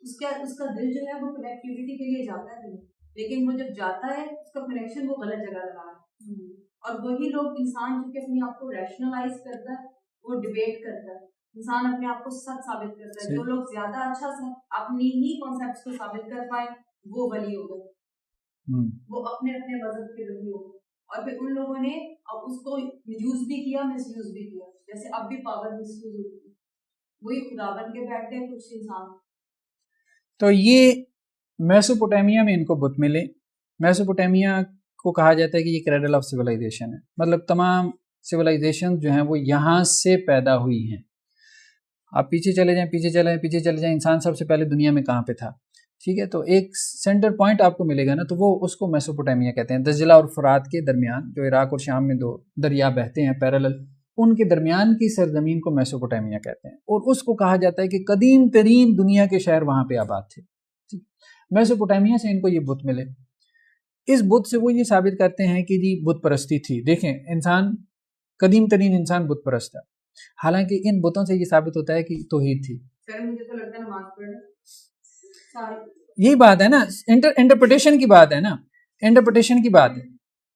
اس کا دل جو ہے وہ کنیکٹیوٹی کے لیے جاتا ہے، لیکن وہ جب جاتا ہے اس کا کنیکشن وہ غلط جگہ لگا ہے، اور وہی لوگ انسان جو کہ اپنے آپ کو ریشنلائز کرتا ہے وہ ڈبیٹ کرتا ہے، انسان اپنے آپ کو سچ ثابت کرتا ہے، جو لوگ زیادہ اچھا اپنی ہی کانسیپٹس کو ثابت کر پائے وہ ولی ہو گئے، وہ اپنے اپنے مذہب کے ولی ہو گئے، اور پھر ان لوگوں نے اب اس کو یوز بھی کیا، مس یوز بھی کیا، جیسے اب بھی پاور مس یوز ہوتی ہے، وہی خدا بن کے بیٹھتے ہیں کچھ انسان۔ تو یہ میسوپوٹیمیا میں ان کو بت ملے، میسوپوٹیمیا کو کہا جاتا ہے کہ یہ کریڈل آف سویلائزیشن ہے، مطلب تمام سویلائزیشن جو ہیں وہ یہاں سے پیدا ہوئی ہیں۔ آپ پیچھے چلے جائیں، پیچھے چلے جائیں، انسان سب سے پہلے دنیا میں کہاں پہ تھا، ٹھیک ہے، تو ایک سینٹر پوائنٹ آپ کو ملے گا نا، تو وہ اس کو میسوپوٹیمیا کہتے ہیں۔ دجلہ اور فرات کے درمیان، جو عراق اور شام میں دو دریا بہتے ہیں پیرالل، ان کے درمیان کی سرزمین کو میسوپوٹیمیا کہتے ہیں، اور اس کو کہا جاتا ہے کہ قدیم ترین دنیا کے شہر وہاں پہ آباد تھے۔ میسوپوٹیمیا سے ان کو یہ بت ملے، اس بت سے وہ یہ ثابت کرتے ہیں کہ جی بت پرستی تھی۔ دیکھیں انسان، قدیم ترین انسان بت پرست تھا، حالانکہ ان بتوں سے یہ ثابت ہوتا ہے کہ توحید تھی۔ مجھے تو لگتا ہے نماز پڑھنا، یہی بات ہے نا، انٹرپریٹیشن کی بات ہے نا، انٹرپریٹیشن کی بات ہے،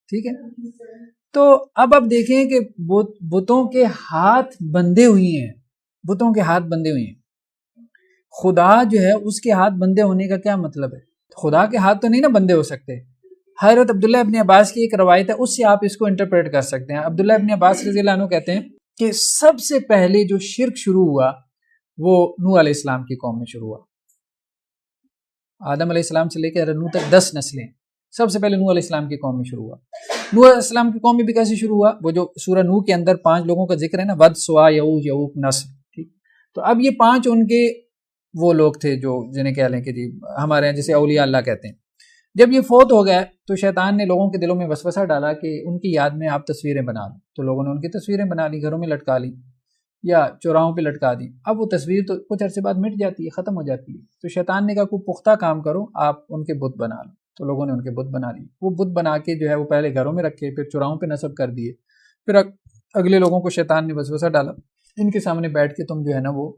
ٹھیک ہے۔ تو اب آپ دیکھیں کہ بتوں کے ہاتھ بندھے ہوئی ہیں، بتوں کے ہاتھ بندھے ہوئے ہیں، خدا جو ہے اس کے ہاتھ بندھے ہونے کا کیا مطلب ہے؟ خدا کے ہاتھ تو نہیں نا بندھے ہو سکتے۔ حضرت عبداللہ ابن عباس کی ایک روایت ہے، اس سے آپ اس کو انٹرپریٹ کر سکتے ہیں۔ عبداللہ ابن عباس رضی اللہ عنہ کہتے ہیں کہ سب سے پہلے جو شرک شروع ہوا وہ نوح علیہ السلام کی قوم میں شروع ہوا۔ آدم علیہ السلام سے لے کے حضرت نوح تک 10 نسلیں، سب سے پہلے نوح علیہ السلام کی قوم میں شروع ہوا۔ نوح علیہ السلام کی قوم میں بھی کیسے شروع ہوا؟ وہ جو سورہ نوح کے اندر 5 لوگوں کا ذکر ہے نا، ود، سوا، یعوق، یعوق، نصر، ٹھیک۔ تو اب یہ 5 ان کے وہ لوگ تھے جو جنہیں کہہ لیں کہ جی ہمارے یہاں جسے اولیاء اللہ کہتے ہیں۔ جب یہ فوت ہو گئے تو شیطان نے لوگوں کے دلوں میں وسوسہ ڈالا کہ ان کی یاد میں آپ تصویریں بنا لیں، تو لوگوں نے ان کی تصویریں بنا لی، گھروں میں لٹکا لی یا چوراہوں پہ لٹکا دی۔ اب وہ تصویر تو کچھ عرصے بعد مٹ جاتی ہے، ختم ہو جاتی ہے، تو شیطان نے کہا کوئی پختہ کام کرو، آپ ان کے بت بنا لو، تو لوگوں نے ان کے بت بنا لی۔ وہ بت بنا کے جو ہے وہ پہلے گھروں میں رکھے، پھر چوراہوں پہ نصب کر دیے، پھر اگلے لوگوں کو شیطان نے وسوسہ ڈالا ان کے سامنے بیٹھ کے تم جو ہے نا وہ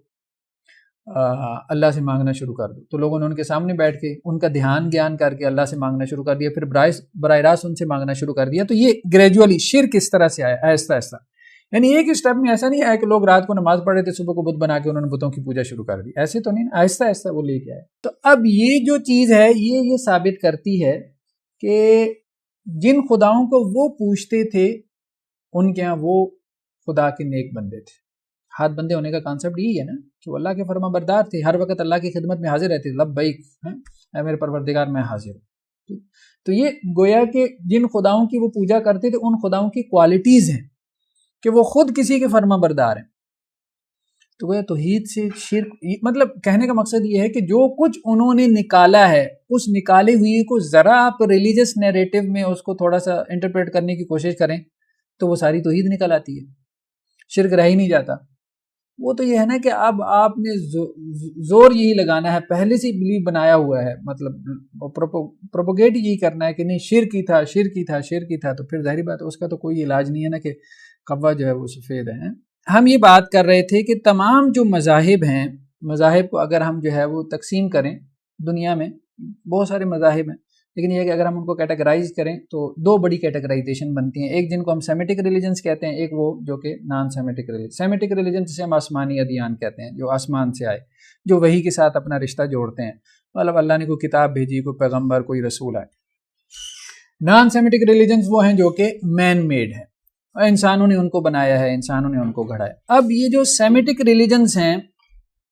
اللہ سے مانگنا شروع کر دو، تو لوگوں نے ان کے سامنے بیٹھ کے ان کا دھیان گیان کر کے اللہ سے مانگنا شروع کر دیا، پھر براہ راست ان سے مانگنا شروع کر دیا۔ تو یہ گریجولی شرک اس طرح سے آیا، آہستہ آہستہ، یعنی ایک اسٹیپ میں ایسا نہیں آیا کہ لوگ رات کو نماز پڑھ رہے تھے، صبح کو بت بنا کے انہوں نے بتوں کی پوجا شروع کر دی، ایسے تو نہیں، آہستہ آہستہ وہ لے کے آئے۔ تو اب یہ جو چیز ہے یہ ثابت کرتی ہے کہ جن خداؤں کو وہ پوچھتے تھے ان کے ہاں وہ خدا کے نیک بندے تھے۔ ہاتھ بندے ہونے کا کانسیپٹ یہی ہے نا کہ وہ اللہ کے فرما بردار تھے، ہر وقت اللہ کی خدمت میں حاضر رہتے، لبیک اے میرے پروردگار میں حاضر ہوں۔ تو یہ گویا کہ جن خداؤں کی وہ پوجا کرتے تھے ان خداؤں کی کوالٹیز ہیں کہ وہ خود کسی کے فرما بردار ہیں۔ تو گویا توحید سے شرک، مطلب کہنے کا مقصد یہ ہے کہ جو کچھ انہوں نے نکالا ہے اس نکالے ہوئی کو ذرا آپ ریلیجس نیریٹو میں اس کو تھوڑا سا انٹرپریٹ کرنے کی کوشش کریں تو وہ ساری توحید نکل آتی ہے، شرک رہ ہی نہیں جاتا۔ وہ تو یہ ہے نا کہ اب آپ نے زور یہی لگانا ہے، پہلے سے بلیو بنایا ہوا ہے، مطلب پروپوگیٹ یہی کرنا ہے کہ نہیں شرک ہی تھا، شرک ہی تھا، شرک ہی تھا، تو پھر ظاہری بات ہے اس کا تو کوئی علاج نہیں ہے نا کہ قوا جو ہے وہ سفید ہے۔ ہم یہ بات کر رہے تھے کہ تمام جو مذاہب ہیں، مذاہب کو اگر ہم جو ہے وہ تقسیم کریں، دنیا میں بہت سارے مذاہب ہیں، لیکن یہ کہ اگر ہم ان کو کیٹیگرائز کریں تو 2 بڑی کیٹیگرائزیشن بنتی ہیں، ایک جن کو ہم سیمیٹک ریلیجنز کہتے ہیں، ایک وہ جو کہ naan Semitic religion. Semitic religion جسے ہم آسمانی ادیان کہتے ہیں، جو آسمان سے آئے، جو وحی کے ساتھ اپنا رشتہ جوڑتے ہیں، مطلب اللہ نے کوئی کتاب بھیجی، کوئی پیغمبر، کوئی رسول آئے۔ نان سیمیٹک ریلیجنز وہ ہیں جو کہ مین میڈ ہیں، انسانوں نے ان کو بنایا ہے، انسانوں نے ان کو گھڑا ہے۔ اب یہ جو سیمیٹک ریلیجنز ہیں،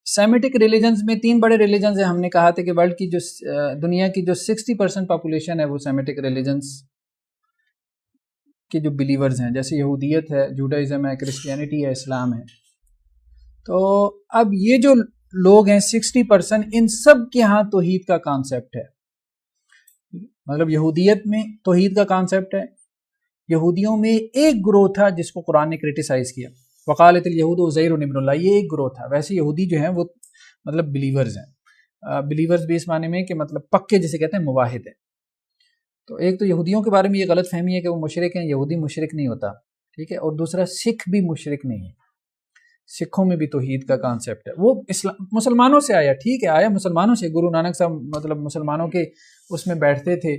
سیمیٹک ریلیجنز میں 3 بڑے ریلیجنز ہیں۔ ہم نے کہا تھا کہ ورلڈ کی جو دنیا کی جو 60% پاپولیشن ہے وہ سیمیٹک ریلیجنز کے جو بلیورز ہیں، جیسے یہودیت ہے، جوڈائزم ہے، کرسچینٹی ہے، اسلام ہے۔ تو اب یہ جو لوگ ہیں 60%، ان سب کے ہاں توحید کا کانسیپٹ ہے، مطلب یہودیت میں توحید کا کانسیپٹ ہے۔ یہودیوں میں ایک گروہ تھا جس کو قرآن نے کرٹیسائز کیا، وقالت الیہود عزیر ابن اللہ، یہ ایک گروہ تھا۔ ویسے یہودی جو ہیں وہ مطلب بلیورز ہیں، بلیورز بھی اس معنی میں کہ مطلب پکے جسے کہتے ہیں، موحد ہیں۔ تو ایک تو یہودیوں کے بارے میں یہ غلط فہمی ہے کہ وہ مشرک ہیں، یہودی مشرک نہیں ہوتا، ٹھیک ہے، اور دوسرا سکھ بھی مشرک نہیں ہے۔ سکھوں میں بھی توحید کا کانسیپٹ ہے، وہ مسلمانوں سے آیا، ٹھیک ہے آیا مسلمانوں سے، گرو نانک صاحب مطلب مسلمانوں کے اس میں بیٹھتے تھے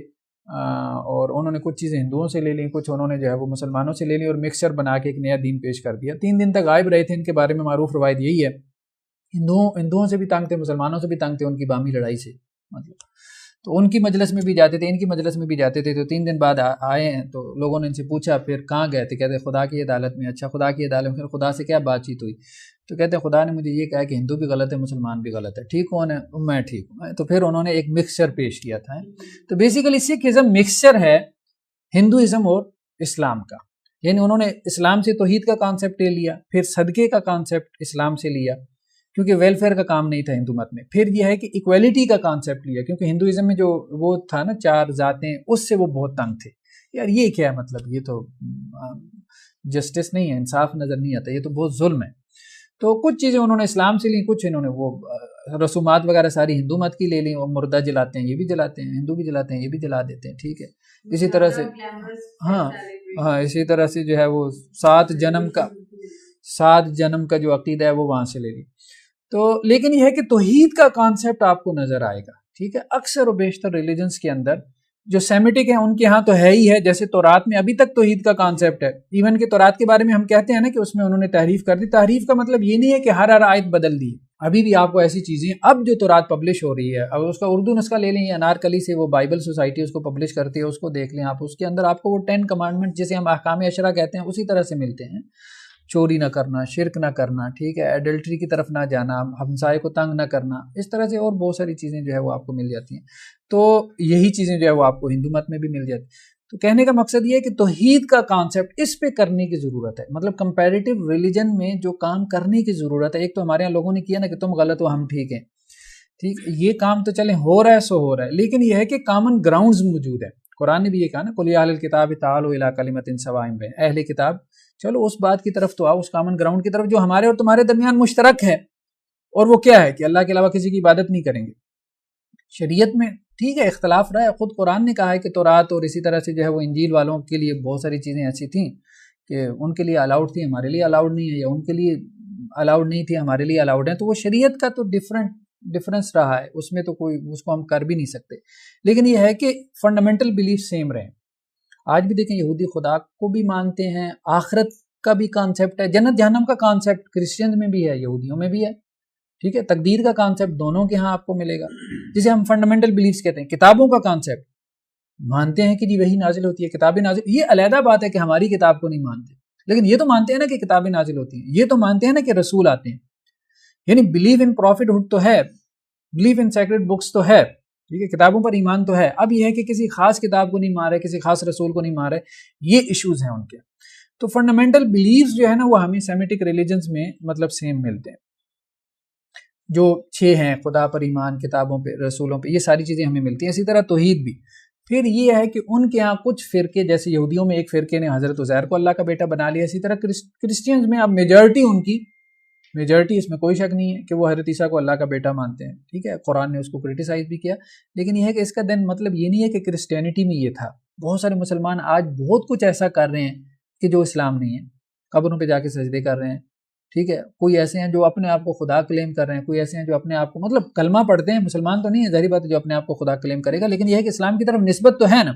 اور انہوں نے کچھ چیزیں ہندوؤں سے لے لیں، کچھ انہوں نے جو ہے وہ مسلمانوں سے لے لی اور مکسچر بنا کے ایک نیا دین پیش کر دیا. 3 دن تک غائب رہے تھے، ان کے بارے میں معروف روایت یہی ہے. ہندوؤں سے بھی تنگ تھے، مسلمانوں سے بھی تنگ تھے ان کی باہمی لڑائی سے، مطلب تو ان کی مجلس میں بھی جاتے تھے، ان کی مجلس میں بھی جاتے تھے. تو 3 دن بعد آئے ہیں تو لوگوں نے ان سے پوچھا پھر کہاں گئے تھے، کہتے خدا کی عدالت میں. اچھا خدا کی عدالت میں، خدا سے کیا بات چیت ہوئی؟ تو کہتے ہیں خدا نے مجھے یہ کہا کہ ہندو بھی غلط ہے مسلمان بھی غلط ہے، ٹھیک کون ہے؟ میں ٹھیک ہوں. تو پھر انہوں نے ایک مکسچر پیش کیا تھا. تو بیسیکلی سکھ ازم مکسچر ہے ہندوازم اور اسلام کا، یعنی انہوں نے اسلام سے توحید کا کانسیپٹ لے لیا، پھر صدقے کا کانسیپٹ اسلام سے لیا کیونکہ ویلفیئر کا کام نہیں تھا ہندو مت میں. پھر یہ ہے کہ ایکویلٹی کا کانسیپٹ لیا کیونکہ ہندوازم میں جو وہ تھا نا 4 ذاتیں، اس سے وہ بہت تنگ تھے. یار یہ کیا ہے مطلب، یہ تو جسٹس نہیں ہے، انصاف نظر نہیں آتا، یہ تو بہت ظلم ہے. تو کچھ چیزیں انہوں نے اسلام سے لیں، کچھ انہوں نے وہ رسومات وغیرہ ساری ہندو مت کی لے لیں. اور مردہ جلاتے ہیں، یہ بھی جلاتے ہیں، ہندو بھی جلاتے ہیں، یہ بھی جلا دیتے ہیں، ٹھیک ہے. اسی طرح سے ہاں اسی طرح سے جو ہے وہ 7 جنم کا جو عقیدہ ہے وہ وہاں سے لے لی. تو لیکن یہ ہے کہ توحید کا کانسیپٹ آپ کو نظر آئے گا، ٹھیک ہے. اکثر و بیشتر ریلیجنز کے اندر جو سیمیٹک ہیں ان کے ہاں تو ہے ہی ہے. جیسے تورات میں ابھی تک توحید کا کانسیپٹ ہے. ایون کہ تورات کے بارے میں ہم کہتے ہیں نا کہ اس میں انہوں نے تحریف کر دی. تحریف کا مطلب یہ نہیں ہے کہ ہر آیت بدل دی. ابھی بھی آپ کو ایسی چیزیں، اب جو تورات پبلش ہو رہی ہے، اب اس کا اردو نسخہ لے لیں، انارکلی سے وہ بائبل سوسائٹی اس کو پبلش کرتی ہے، اس کو دیکھ لیں آپ. اس کے اندر آپ کو وہ 10 کمانڈمنٹ جسے ہم احکام عشرہ کہتے ہیں اسی طرح سے ملتے ہیں. چوری نہ کرنا، شرک نہ کرنا، ٹھیک ہے، ایڈلٹری کی طرف نہ جانا، ہمسائے کو تنگ نہ کرنا، اس طرح سے اور بہت ساری چیزیں جو ہے وہ آپ کو مل جاتی ہیں. تو یہی چیزیں جو ہے وہ آپ کو ہندو مت میں بھی مل جاتی. تو کہنے کا مقصد یہ ہے کہ توحید کا کانسیپٹ اس پہ کرنے کی ضرورت ہے. مطلب کمپیریٹیو ریلیجن میں جو کام کرنے کی ضرورت ہے، ایک تو ہمارے یہاں لوگوں نے کیا نا کہ تم غلط ہو ہم ٹھیک ہیں، ٹھیک، یہ کام تو چلیں ہو رہا ہے سو ہو رہا ہے، لیکن یہ ہے کہ کامن گراؤنڈز موجود ہے. قرآن نے بھی یہ کہا نا قل یا اہل الکتاب تعالوا الی کلمۃ سواء بین، اہل کتاب چلو اس بات کی طرف تو آؤ، اس کامن گراؤنڈ کی طرف جو ہمارے اور تمہارے درمیان مشترک ہے. اور وہ کیا ہے کہ اللہ کے علاوہ کسی کی عبادت نہیں کریں گے. شریعت میں ٹھیک ہے اختلاف رہا ہے، خود قرآن نے کہا ہے کہ تورات اور اسی طرح سے جو ہے وہ انجیل والوں کے لیے بہت ساری چیزیں ایسی تھیں کہ ان کے لیے الاؤڈ تھی، ہمارے لیے الاؤڈ نہیں ہے، یا ان کے لیے الاؤڈ نہیں تھی ہمارے لیے الاؤڈ ہیں. تو وہ شریعت کا تو ڈفرنس رہا ہے، اس میں تو کوئی اس کو ہم کر بھی نہیں سکتے. لیکن یہ ہے کہ فنڈامنٹل بلیف سیم رہے. آج بھی دیکھیں یہودی خدا کو بھی مانتے ہیں، آخرت کا بھی کانسیپٹ ہے، جنت جہنم کا کانسیپٹ کرسچنز میں بھی ہے، یہودیوں میں بھی ہے، ٹھیک ہے. تقدیر کا کانسیپٹ دونوں کے ہاں آپ کو ملے گا، جسے ہم فنڈامنٹل بلیفز کہتے ہیں. کتابوں کا کانسیپٹ مانتے ہیں کہ جی وہی نازل ہوتی ہے، کتابیں نازل، یہ علیحدہ بات ہے کہ ہماری کتاب کو نہیں مانتے، لیکن یہ تو مانتے ہیں نا کہ کتابیں نازل ہوتی ہیں، یہ تو مانتے ہیں نا کہ رسول آتے ہیں. یعنی بلیو ان پروفٹ ہوڈ تو ہے، بلیو ان سیکرڈ بکس تو ہے، ٹھیک ہے، کتابوں پر ایمان تو ہے. اب یہ ہے کہ کسی خاص کتاب کو نہیں مان رہے، کسی خاص رسول کو نہیں مان رہے، یہ ایشوز ہیں ان کے. تو فنڈامنٹل بلیفز جو ہے نا وہ ہمیں سیمیٹک ریلیجنز میں مطلب سیم ملتے ہیں، جو 6 ہیں، خدا پر ایمان، کتابوں پہ، رسولوں پہ، یہ ساری چیزیں ہمیں ملتی ہیں. اسی طرح توحید بھی. پھر یہ ہے کہ ان کے ہاں کچھ فرقے، جیسے یہودیوں میں ایک فرقے نے حضرت عزیر کو اللہ کا بیٹا بنا لیا، اسی طرح کرسچنز میں اب میجورٹی، ان کی میجورٹی، اس میں کوئی شک نہیں ہے کہ وہ حضرت عیسیٰ کو اللہ کا بیٹا مانتے ہیں، ٹھیک ہے. قرآن نے اس کو کرٹیسائز بھی کیا، لیکن یہ ہے کہ اس کا دین مطلب یہ نہیں ہے کہ کرسچینٹی میں یہ تھا. بہت سارے مسلمان آج بہت کچھ ایسا کر رہے ہیں کہ جو اسلام نہیں ہے، قبروں پہ جا کے سجدے کر رہے ہیں، ٹھیک ہے. کوئی ایسے ہیں جو اپنے آپ کو خدا کلیم کر رہے ہیں، کوئی ایسے ہیں جو اپنے آپ کو مطلب کلمہ پڑھتے ہیں، مسلمان تو نہیں ہے، ظاہری بات ہے جو اپنے آپ کو خدا کلیم کرے گا، لیکن یہ ہے کہ اسلام کی طرف نسبت تو ہے نا،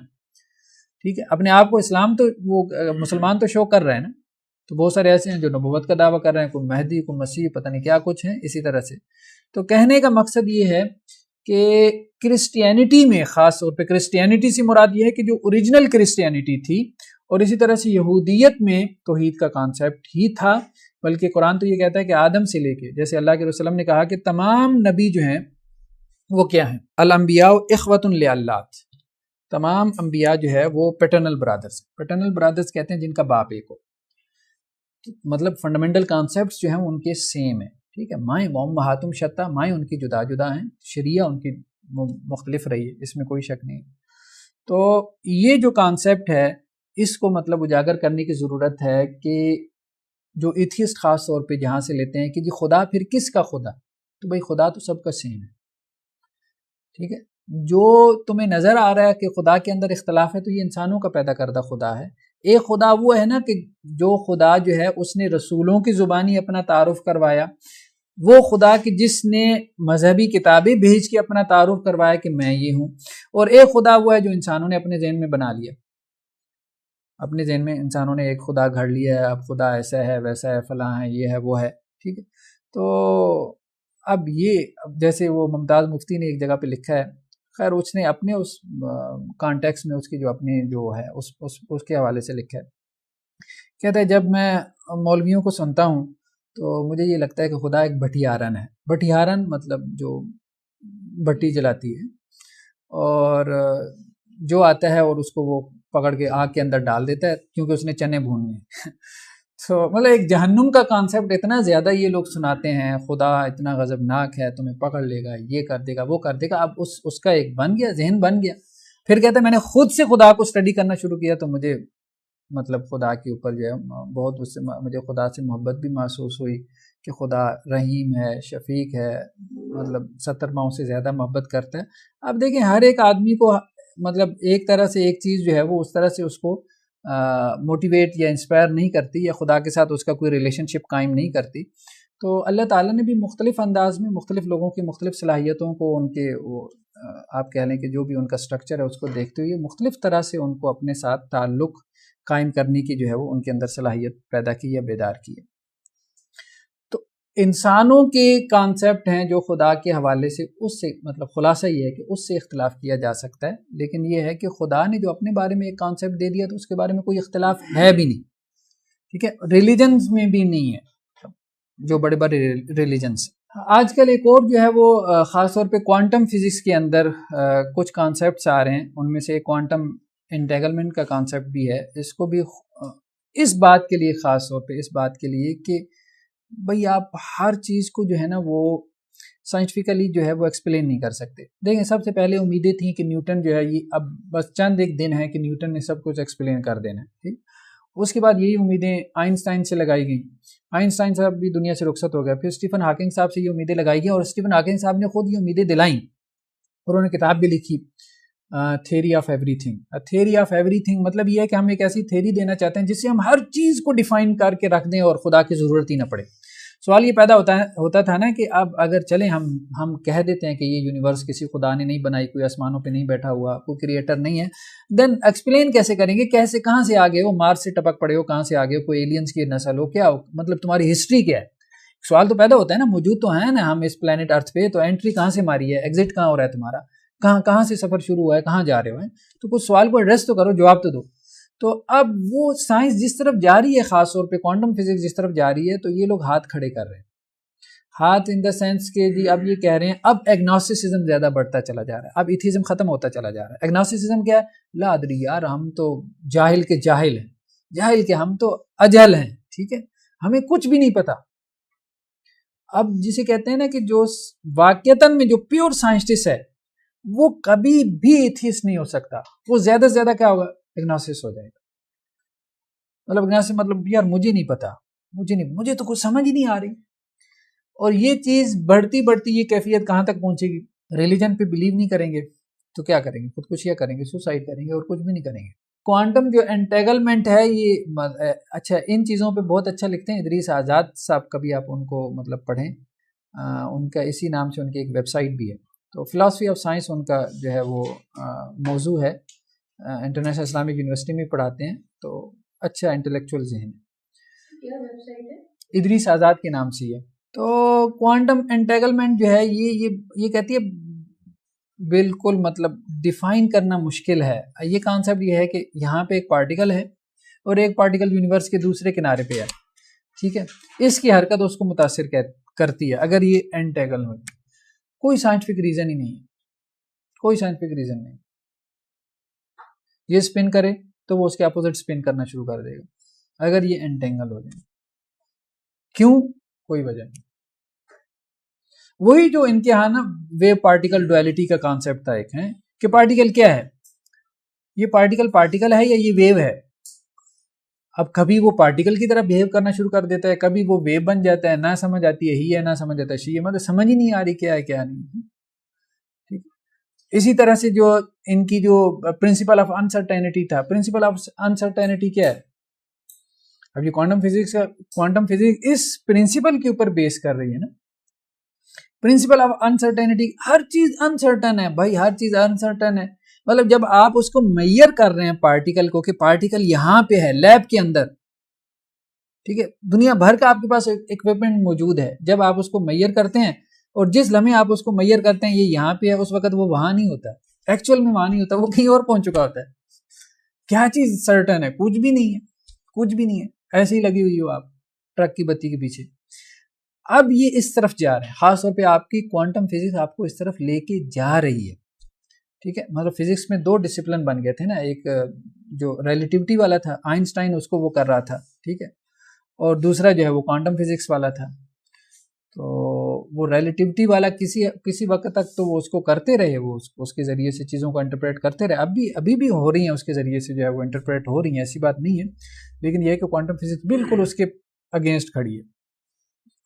ٹھیک ہے. اپنے آپ کو اسلام تو وہ مسلمان تو شو کر رہے ہیں نا. تو بہت سارے ایسے ہیں جو نبوت کا دعویٰ کر رہے ہیں، کوئی مہدی، کوئی مسیح، پتہ نہیں کیا کچھ ہیں اسی طرح سے. تو کہنے کا مقصد یہ ہے کہ کرسچینٹی میں، خاص طور پہ کرسچینٹی سے مراد یہ ہے کہ جو اوریجنل کرسچینٹی تھی، اور اسی طرح سے یہودیت میں توحید کا کانسیپٹ ہی تھا. بلکہ قرآن تو یہ کہتا ہے کہ آدم سے لے کے، جیسے اللہ کے رسول وسلم نے کہا کہ تمام نبی جو ہیں وہ کیا ہیں، الانبیاء اخوۃ لعلات، تمام انبیاء جو ہے وہ پیٹرنل برادرز کہتے ہیں جن کا باپ ایک ہو. مطلب فنڈامنٹل کانسیپٹس جو ہیں ان کے سیم ہیں، ٹھیک ہے. مائیں امہاتہم شتیٰ، مائیں ان کی جدا جدا ہیں، شریعہ ان کی مختلف رہی ہے، اس میں کوئی شک نہیں. تو یہ جو کانسیپٹ ہے اس کو مطلب اجاگر کرنے کی ضرورت ہے کہ جو ایتھیسٹ خاص طور پہ جہاں سے لیتے ہیں کہ جی خدا پھر کس کا خدا، تو بھائی خدا تو سب کا سیم ہے، ٹھیک ہے. جو تمہیں نظر آ رہا ہے کہ خدا کے اندر اختلاف ہے تو یہ انسانوں کا پیدا کردہ خدا ہے، ایک خدا وہ ہے نا کہ جو خدا جو ہے اس نے رسولوں کی زبانی اپنا تعارف کروایا، وہ خدا کہ جس نے مذہبی کتابیں بھیج کے اپنا تعارف کروایا کہ میں یہ ہوں، اور ایک خدا وہ ہے جو انسانوں نے اپنے ذہن میں بنا لیا، اپنے ذہن میں انسانوں نے ایک خدا گھڑ لیا ہے، اب خدا ایسا ہے ویسا ہے فلاں ہے یہ ہے وہ ہے، ٹھیک ہے۔ تو اب یہ جیسے وہ ممتاز مفتی نے ایک جگہ پہ لکھا ہے، خیر اس نے اپنے اس کانٹیکس میں اس کی جو اپنے جو ہے اس کے حوالے سے لکھا ہے، کہتا ہے جب میں مولویوں کو سنتا ہوں تو مجھے یہ لگتا ہے کہ خدا ایک بھٹیارن ہے۔ بھٹیارن مطلب جو بھٹی جلاتی ہے، اور جو آتا ہے اور اس کو وہ پکڑ کے آگ کے اندر ڈال دیتا ہے کیونکہ اس نے چنے بھوننے ہیں۔ تو مطلب ایک جہنم کا کانسیپٹ اتنا زیادہ یہ لوگ سناتے ہیں، خدا اتنا غضبناک ہے، تمہیں پکڑ لے گا، یہ کر دے گا وہ کر دے گا۔ اب اس کا ایک بن گیا، ذہن بن گیا۔ پھر کہتا ہے میں نے خود سے خدا کو اسٹڈی کرنا شروع کیا تو مجھے مطلب خدا کے اوپر جو ہے بہت اس سے مجھے خدا سے محبت بھی محسوس ہوئی کہ خدا رحیم ہے، شفیق ہے، مطلب 70 ماؤں سے زیادہ محبت کرتا ہے۔ اب دیکھیں ہر ایک آدمی کو مطلب ایک طرح سے ایک چیز جو ہے وہ اس طرح سے اس کو موٹیویٹ یا انسپائر نہیں کرتی، یا خدا کے ساتھ اس کا کوئی ریلیشن شپ قائم نہیں کرتی۔ تو اللہ تعالیٰ نے بھی مختلف انداز میں مختلف لوگوں کی مختلف صلاحیتوں کو، ان کے وہ آپ کہہ لیں کہ جو بھی ان کا سٹرکچر ہے اس کو دیکھتے ہوئے مختلف طرح سے ان کو اپنے ساتھ تعلق قائم کرنے کی جو ہے وہ ان کے اندر صلاحیت پیدا کی یا بیدار کی ہے۔ تو انسانوں کے کانسیپٹ ہیں جو خدا کے حوالے سے، اس سے مطلب خلاصہ یہ ہے کہ اس سے اختلاف کیا جا سکتا ہے، لیکن یہ ہے کہ خدا نے جو اپنے بارے میں ایک کانسیپٹ دے دیا تو اس کے بارے میں کوئی اختلاف ہے بھی نہیں، ٹھیک ہے۔ ریلیجنز میں بھی نہیں ہے، جو بڑے بڑے ریلیجنز۔ آج کل ایک اور جو ہے وہ خاص طور پہ کوانٹم فزکس کے اندر کچھ کانسیپٹس آ رہے ہیں، ان میں سے ایک کوانٹم انٹیگلمنٹ کا کانسیپٹ بھی ہے۔ اس کو بھی اس بات کے لیے، خاص طور پہ اس بات کے لیے کہ بھئی آپ ہر چیز کو جو ہے نا وہ سائنٹیفکلی جو ہے وہ ایکسپلین نہیں کر سکتے۔ دیکھیں سب سے پہلے امیدیں تھیں کہ نیوٹن جو ہے یہ اب بس چند ایک دن ہے کہ نیوٹن نے سب کچھ ایکسپلین کر دینا، ٹھیک۔ اس کے بعد یہی امیدیں آئنسٹائن سے لگائی گئیں، آئنسٹائن صاحب بھی دنیا سے رخصت ہو گیا، پھر اسٹیفن ہاکنگ صاحب سے یہ امیدیں لگائی گئیں، اور اسٹیفن ہاکنگ صاحب نے خود یہ امیدیں دلائیں، اور انہوں نے کتاب بھی لکھی theory of every thing. Theory of every thing مطلب یہ ہے کہ ہم ایک ایسی تھیوری دینا چاہتے ہیں جس سے ہم ہر چیز کو ڈیفائن کر کے رکھ دیں اور خدا کی ضرورت ہی نہ پڑے۔ سوال یہ پیدا ہوتا تھا نا کہ اب اگر چلیں ہم کہہ دیتے ہیں کہ یہ یونیورس کسی خدا نے نہیں بنائی، کوئی آسمانوں پہ نہیں بیٹھا ہوا، کوئی کریٹر نہیں ہے، دین ایکسپلین کیسے کریں گے؟ کیسے، کہاں سے آگے ہو؟ مارس سے ٹپک پڑے ہو؟ کہاں سے آگے ہو؟ کوئی ایلینز کی نسل ہو؟ کیا ہو؟ مطلب تمہاری ہسٹری کیا ہے؟ سوال تو پیدا ہوتا ہے نا، موجود تو ہیں نا ہم اس پلانٹ ارتھ پہ، تو انٹری کہاں سے ماری ہے؟ ایگزٹ کہاں ہو رہا ہے تمہارا؟ کہاں سے سفر شروع ہوا ہے؟ کہاں جا رہے ہو؟ تو کچھ سوال کو ایڈریس تو کرو، جواب تو دو۔ تو اب وہ سائنس جس طرف جا رہی ہے، خاص طور پہ کوانٹم فزکس جس طرف جا رہی ہے، تو یہ لوگ ہاتھ کھڑے کر رہے ہیں، ہاتھ ان دا سینس کہ جی اب یہ کہہ رہے ہیں اب ایگنوسٹسزم زیادہ بڑھتا چلا جا رہا ہے، اب ایتھیزم ختم ہوتا چلا جا رہا ہے۔ ایگنوسٹسزم کیا ہے؟ لا ادری یار، ہم تو جاہل کے جاہل ہیں، جاہل کے ہم تو اجہل ہیں، ٹھیک ہے، ہمیں کچھ بھی نہیں پتا۔ اب جسے کہتے ہیں نا کہ جو واقعتاً میں جو پیور سائنٹسٹ ہے وہ کبھی بھی ایتھیسٹ نہیں ہو سکتا، وہ زیادہ سے زیادہ کیا ہوگا؟ ایگنوسٹس ہو جائے گا۔ مطلب ایگنوسٹس مطلب یار مجھے نہیں پتا، مجھے تو کچھ سمجھ ہی نہیں آ رہی۔ اور یہ چیز بڑھتی یہ کیفیت کہاں تک پہنچے گی؟ ریلیجن پہ بلیو نہیں کریں گے تو کیا کریں گے؟ خودکشیاں کریں گے، سوسائڈ کریں گے، اور کچھ بھی نہیں کریں گے۔ کوانٹم جو انٹیگلمنٹ ہے یہ اچھا، ان چیزوں پہ بہت اچھا لکھتے ہیں ادریس آزاد صاحب، کبھی آپ ان کو مطلب پڑھیں، ان کا اسی نام سے ان کی ایک ویب سائٹ بھی ہے۔ تو فلاسفی آف سائنس ان کا جو ہے وہ موضوع ہے، انٹرنیشنل اسلامک یونیورسٹی میں پڑھاتے ہیں، تو اچھا انٹلیکچوئل ذہن ہے۔ کیا ویب سائٹ ہے؟ ادریس آزاد کے نام سے ہے۔ تو کوانٹم انٹیگلمنٹ جو ہے یہ کہتی ہے بالکل مطلب ڈیفائن کرنا مشکل ہے۔ یہ کانسیپٹ یہ ہے کہ یہاں پہ ایک پارٹیکل ہے اور ایک پارٹیکل یونیورس کے دوسرے کنارے پہ ہے، ٹھیک ہے، اس کی حرکت اس کو متاثر کرتی ہے اگر یہ انٹیگل ہو۔ کوئی سائنٹیفک ریزن ہی نہیں ہے، کوئی سائنٹیفک ریزن نہیں۔ یہ سپن کرے تو وہ اس کے اپوزٹ سپن کرنا شروع کر دے گا اگر یہ انٹینگل ہو جائے۔ کیوں؟ کوئی وجہ نہیں۔ وہی جو ان کے ہاں نا ویو پارٹیکل ڈویلٹی کا کانسیپٹ تھا ایک، ہے کہ پارٹیکل کیا ہے؟ یہ پارٹیکل ہے یا یہ ویو ہے؟ اب کبھی وہ پارٹیکل کی طرح بہیو کرنا شروع کر دیتا ہے، کبھی وہ ویو بن جاتا ہے، نہ سمجھ آتی ہے ہی ہے، نہ سمجھ آتا ہے شی ہے، مطلب سمجھ ہی نہیں آ رہی کیا ہے کیا نہیں، ٹھیک۔ اسی طرح سے جو ان کی جو پرنسپل آف انسرٹینٹی تھا، پرنسپل آف انسرٹینٹی کیا ہے؟ اب یہ کوانٹم فزکس اس پرنسپل کے اوپر بیس کر رہی ہے نا، پرنسپل آف انسرٹینٹی، ہر چیز انسرٹن ہے بھائی، ہر چیز انسرٹن ہے. مطلب جب آپ اس کو میئر کر رہے ہیں پارٹیکل کو کہ پارٹیکل یہاں پہ ہے لیب کے اندر، ٹھیک ہے، دنیا بھر کا آپ کے پاس اکوپمنٹ موجود ہے، جب آپ اس کو میئر کرتے ہیں اور جس لمحے آپ اس کو میئر کرتے ہیں یہ یہاں پہ ہے، اس وقت وہ وہاں نہیں ہوتا، ایکچوئل میں وہاں نہیں ہوتا، وہ کہیں اور پہنچ چکا ہوتا ہے. کیا چیز سرٹن ہے؟ کچھ بھی نہیں ہے، کچھ بھی نہیں ہے، ایسے ہی لگی ہوئی ہو آپ ٹرک کی بتی کے پیچھے. اب یہ اس طرف جا رہے ہیں، خاص طور پہ آپ کی کوانٹم فزکس آپ کو اس طرف لے کے جا رہی ہے، ٹھیک ہے. مطلب فزکس میں دو ڈسپلن بن گئے تھے نا، ایک جو ریلیٹیوٹی والا تھا آئنسٹائن اس کو وہ کر رہا تھا، ٹھیک ہے، اور دوسرا جو ہے وہ کوانٹم فزکس والا تھا. تو وہ ریلیٹیوٹی والا کسی وقت تک تو وہ اس کو کرتے رہے، وہ اس کے ذریعے سے چیزوں کو انٹرپریٹ کرتے رہے، ابھی بھی ہو رہی ہیں اس کے ذریعے سے جو ہے وہ انٹرپریٹ ہو رہی ہیں، ایسی بات نہیں ہے. لیکن یہ ہے کہ کوانٹم فزکس بالکل اس کے اگینسٹ کھڑی ہے،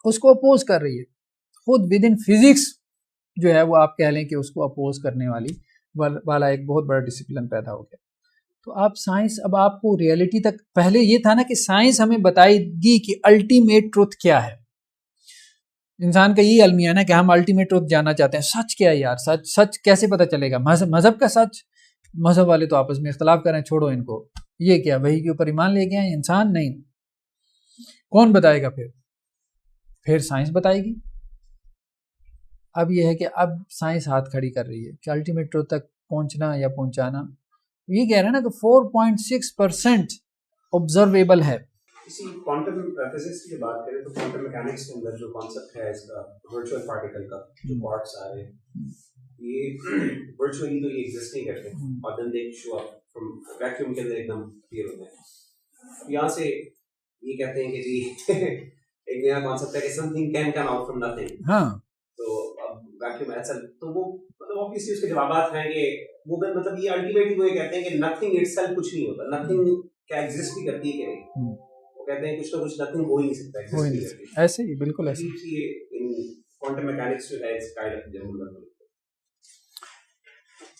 اس کو اپوز کر رہی ہے. خود ود ان فزکس جو ہے وہ آپ کہہ لیں کہ اس کو اپوز کرنے والا ایک بہت بڑا ڈسپلن پیدا ہو گیا. تو آپ سائنس، اب آپ کو ریئلٹی تک، پہلے یہ تھا نا کہ سائنس ہمیں بتائے گی کہ الٹیمیٹ ٹروتھ کیا ہے. انسان کا یہی المیہ ہے نا کہ ہم الٹیمیٹ ٹروتھ جاننا چاہتے ہیں. سچ کیا ہے یار؟ سچ کیسے پتہ چلے گا؟ مذہب کا سچ، مذہب والے تو آپس میں اختلاف کریں، چھوڑو ان کو. یہ کیا وحی کے اوپر ایمان لے گئے ہیں انسان؟ نہیں. کون بتائے گا؟ پھر سائنس بتائے گی. اب یہ ہے کہ اب سائنس ہاتھ کھڑی کر رہی ہے کہ الٹیمیٹ ٹروتھ تک پہنچنا یا پہنچانا. یہ کہہ رہے ہیں نا کہ 4.6% آبزرویبل ہے. اسی کوانٹم فزکس کی بات کریں تو کوانٹم میکینکس کے اندر جو کانسیپٹ ہے اس کا ورچوئل پارٹیکل کا، جو پارٹس آ رہے ہیں یہ ورچوئلی تو یہ ایگزسٹ نہیں کرتے، اور دین دے شو اپ فرام ویکیوم کے اندر ایک دم کلیئر ہوتے ہیں. یہاں سے یہ کہتے ہیں کہ جی ایک نیا کانسیپٹ ہے کہ some thing can come out from nothing. ہاں تو اب ویکیوم ایسا، تو وہ مطلب آبویسلی اس کے جوابات ہیں کہ وہ مطلب یہ الٹیمیٹلی وہ یہ کہتے ہیں کہ نتھنگ اٹ سیلف کچھ نہیں ہوتا، نتھنگ کیا ایگزسٹ بھی کرتی ہے کہ نہیں، کہتے ہیں کچھ نہ کچھ نتھنگ ہو ہی نہیں سکتا. ایسے ہی بالکل ایسے. کوانٹم میکینکس جو ہے اس کائنڈ آف جنرل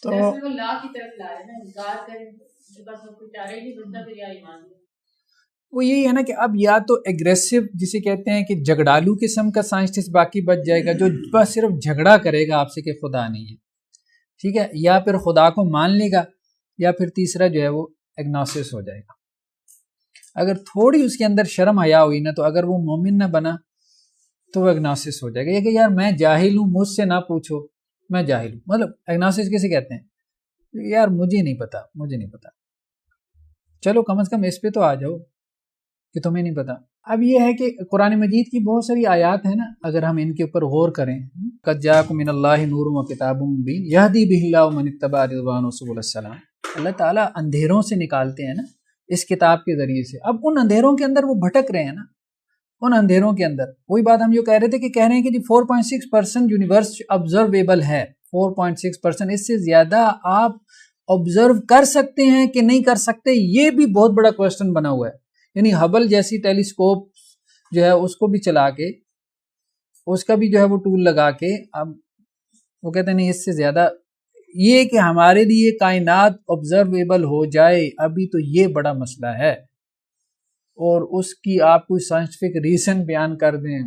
تو وہ لا کی طرف لا رہے ہیں، انکار کریں کہ بس کچھ آ رہی نہیں بنتا پھر یا ایمان. وہ یہی ہے نا کہ اب یا تو ایگریسو جسے کہتے ہیں کہ جھگڑالو قسم کا سائنسٹسٹ باقی بچ جائے گا جو بس صرف جھگڑا کرے گا آپ سے کہ خدا نہیں ہے، ٹھیک ہے، یا پھر خدا کو مان لے گا، یا پھر تیسرا جو ہے وہ ایگنوسس ہو جائے گا. اگر تھوڑی اس کے اندر شرم حیا ہوئی نا، تو اگر وہ مومن نہ بنا تو وہ ایگنوسس ہو جائے گا. یہ کہ یار میں جاہل ہوں، مجھ سے نہ پوچھو، میں جاہل ہوں. مطلب ایگنوسس کیسے کہتے ہیں؟ یار مجھے نہیں پتا. چلو کم از کم اس پہ تو آ جاؤ کہ تمہیں نہیں پتا. اب یہ ہے کہ قرآن مجید کی بہت ساری آیات ہیں نا، اگر ہم ان کے اوپر غور کریں، قد جاءکم من اللہ نور و کتاب مبین یہدی بہ اللہ من اتبع رضوانہ سبل السلام. اللہ تعالیٰ اندھیروں سے نکالتے ہیں نا اس کتاب کے ذریعے سے. اب ان اندھیروں کے اندر وہ بھٹک رہے ہیں نا، ان اندھیروں کے اندر وہی بات ہم جو کہہ رہے تھے کہ کہہ رہے ہیں کہ جی 4.6% یونیورس آبزرویبل ہے. 4.6%، اس سے زیادہ آپ آبزرو کر سکتے ہیں کہ نہیں کر سکتے، یہ بھی بہت بڑا کویسچن بنا ہوا ہے. یعنی ہبل جیسی ٹیلیسکوپ جو ہے اس کو بھی چلا کے، اس کا بھی جو ہے وہ ٹول لگا کے، اب وہ کہتے ہیں نہیں اس سے زیادہ، یہ کہ ہمارے لیے کائنات آبزرویبل ہو جائے ابھی تو یہ بڑا مسئلہ ہے، اور اس کی آپ کوئی سائنٹیفک ریزن بیان کر دیں.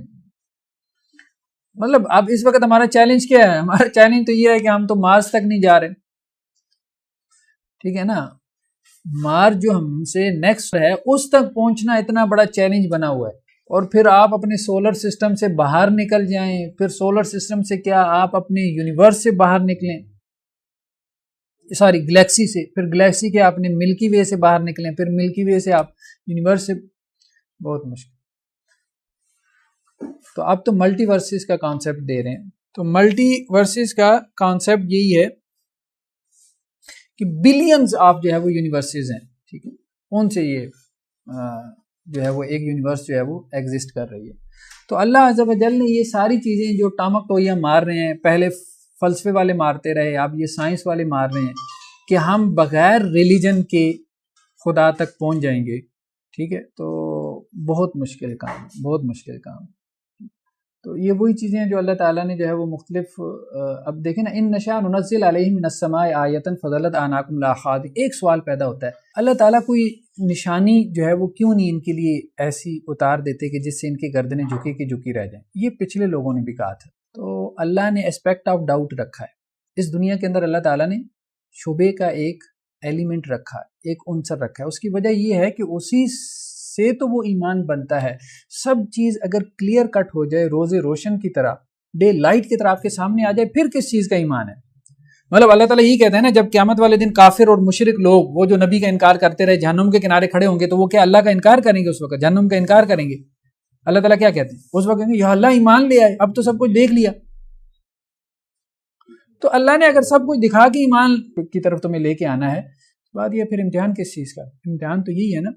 مطلب اب اس وقت ہمارا چیلنج کیا ہے؟ ہمارا چیلنج تو یہ ہے کہ ہم تو مارس تک نہیں جا رہے، ٹھیک ہے نا. مارس جو ہم سے نیکسٹ ہے اس تک پہنچنا اتنا بڑا چیلنج بنا ہوا ہے، اور پھر آپ اپنے سولر سسٹم سے باہر نکل جائیں، پھر سولر سسٹم سے کیا آپ اپنے یونیورس سے باہر نکلیں، سوری گلیکسی سے، پھر گلیکسی کے اپنے ملکی وے سے باہر نکلیں، پھر ملکی وے سے آپ یونیورس سے، بہت مشکل. تو اب تو ملٹی ورسز کا کانسیپٹ دے رہے ہیں. تو ملٹی ورسز کا کانسیپٹ یہی ہے کہ بلینز آف جو ہے وہ یونیورسز ہیں، ٹھیک ہے، ان سے یہ جو ہے وہ ایک یونیورس جو ہے وہ ایگزسٹ کر رہی ہے. تو اللہ عز و جل نے یہ ساری چیزیں جو ٹامک ٹوئیاں مار رہے ہیں، پہلے فلسفے والے مارتے رہے، اب یہ سائنس والے مار رہے ہیں کہ ہم بغیر ریلیجن کے خدا تک پہنچ جائیں گے، ٹھیک ہے. تو بہت مشکل کام، بہت مشکل کام. تو یہ وہی چیزیں ہیں جو اللہ تعالیٰ نے جو ہے وہ مختلف اب دیکھیں نا، ان نشاء ننزل علیہم من السماء آیۃ فظلت اعناقہم لا خاضعین. ایک سوال پیدا ہوتا ہے، اللہ تعالیٰ کوئی نشانی جو ہے وہ کیوں نہیں ان کے لیے ایسی اتار دیتے کہ جس سے ان کی گردنیں جھکی کی جھکی رہ جائیں؟ یہ پچھلے لوگوں نے بھی کہا تھا. تو اللہ نے اسپیکٹ آف ڈاؤٹ رکھا ہے اس دنیا کے اندر. اللہ تعالیٰ نے شبے کا ایک ایلیمنٹ رکھا ہے، ایک عنصر رکھا ہے. اس کی وجہ یہ ہے کہ اسی سے تو وہ ایمان بنتا ہے. سب چیز اگر کلیئر کٹ ہو جائے، روز روشن کی طرح، ڈے لائٹ کی طرح آپ کے سامنے آ جائے، پھر کس چیز کا ایمان ہے؟ مطلب اللہ تعالیٰ یہی کہتے ہیں نا، جب قیامت والے دن کافر اور مشرک لوگ، وہ جو نبی کا انکار کرتے رہے، جہنم کے کنارے کھڑے ہوں گے، تو وہ کیا اللہ کا انکار کریں گے؟ اس وقت جہنم کا انکار کریں گے؟ اللہ تعالیٰ کیا کہتے ہیں اس وقت؟ کہیں گے یا اللہ ایمان لے آئے، اب تو سب کچھ دیکھ لیا. تو اللہ نے اگر سب کچھ دکھا کے ایمان کی طرف تمہیں لے کے آنا ہے، بات یہ پھر امتحان کس چیز کا؟ امتحان تو یہی ہے نا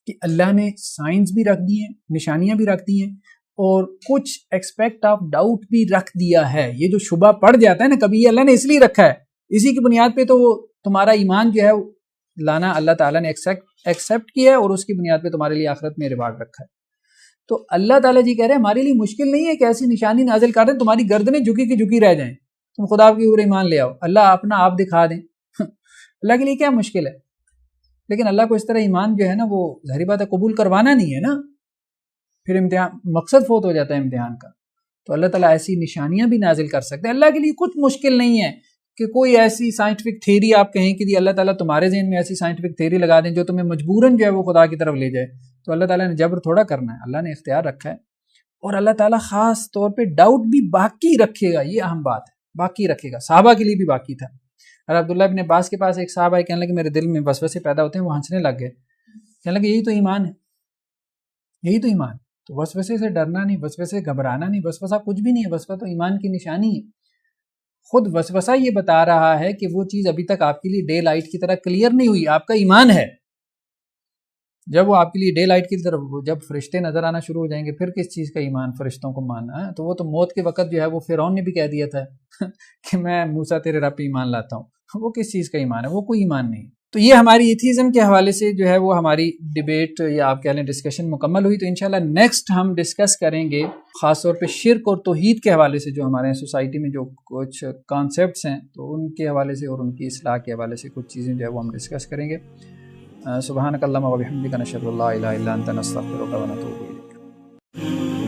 کہ اللہ نے سائنس بھی رکھ دی ہیں، نشانیاں بھی رکھ دی ہیں، اور کچھ ایکسپیکٹ آف ڈاؤٹ بھی رکھ دیا ہے. یہ جو شبہ پڑ جاتا ہے نا کبھی، یہ اللہ نے اس لیے رکھا ہے، اسی کی بنیاد پہ تو وہ تمہارا ایمان جو ہے لانا اللہ تعالیٰ نے ایکسیپٹ کیا ہے، اور اس کی بنیاد پہ تمہارے لیے آخرت میں ریوارڈ رکھا ہے. تو اللہ تعالیٰ جی کہہ رہے ہیں ہمارے لیے مشکل نہیں ہے کہ ایسی نشانی نازل کر دیں تمہاری گردنیں جھکی کی جھکی رہ جائیں، تم خدا کی اوپر ایمان لے آؤ، اللہ اپنا آپ دکھا دیں. اللہ کے لیے کیا مشکل ہے؟ لیکن اللہ کو اس طرح ایمان جو ہے نا، وہ ظاہری بات ہے قبول کروانا نہیں ہے نا، پھر امتحان مقصد فوت ہو جاتا ہے امتحان کا. تو اللہ تعالیٰ ایسی نشانیاں بھی نازل کر سکتے ہیں. اللہ کے لیے کچھ مشکل نہیں ہے کہ کوئی ایسی سائنٹیفک تھیری آپ کہیں کہ جی اللہ تعالیٰ تمہارے ذہن میں ایسی سائنٹیفک تھیری لگا دیں جو تمہیں مجبوراً جو ہے وہ خدا کی طرف لے جائے. تو اللہ تعالیٰ نے جبر تھوڑا کرنا ہے، اللہ نے اختیار رکھا ہے. اور اللہ تعالیٰ خاص طور پہ ڈاؤٹ بھی باقی رکھے گا، یہ اہم بات ہے، باقی رکھے گا. صحابہ کے لیے بھی باقی تھا. اور عبداللہ ابن عباس کے پاس ایک صاحب آئے، کہنے لگے میرے دل میں وسوسے پیدا ہوتے ہیں، وہ ہنسنے لگ گئے، کہنے لگے یہی تو ایمان ہے، یہی تو ایمان. تو وسوسے سے ڈرنا نہیں، وسوسے سے گھبرانا نہیں، وسوسہ کچھ بھی نہیں ہے، وسوسہ تو ایمان کی نشانی ہے. خود وسوسہ یہ بتا رہا ہے کہ وہ چیز ابھی تک آپ کے لیے ڈے لائٹ کی طرح کلیئر نہیں ہوئی، آپ کا ایمان ہے. جب وہ آپ کے لیے ڈے لائٹ کی طرف، جب فرشتے نظر آنا شروع ہو جائیں گے، پھر کس چیز کا ایمان فرشتوں کو ماننا ہے؟ تو وہ تو موت کے وقت جو ہے وہ فرعون نے بھی کہہ دیا تھا کہ میں موسیٰ تیرے رب پہ ایمان لاتا ہوں. وہ کس چیز کا ایمان ہے؟ وہ کوئی ایمان نہیں. تو یہ ہماری ایتھیزم کے حوالے سے جو ہے وہ ہماری ڈیبیٹ یا آپ کہہ لیں ڈسکشن مکمل ہوئی. تو انشاءاللہ نیکسٹ ہم ڈسکس کریں گے خاص طور پہ شرک اور توحید کے حوالے سے، جو ہمارے سوسائٹی میں جو کچھ کانسیپٹس ہیں تو ان کے حوالے سے اور ان کی اصلاح کے حوالے سے کچھ چیزیں جو ہے وہ ہم ڈسکس کریں گے. سبحانک اللہم و بحمدک نشہد ان لا الہ الا انت نستغفرک و نتوب الیک.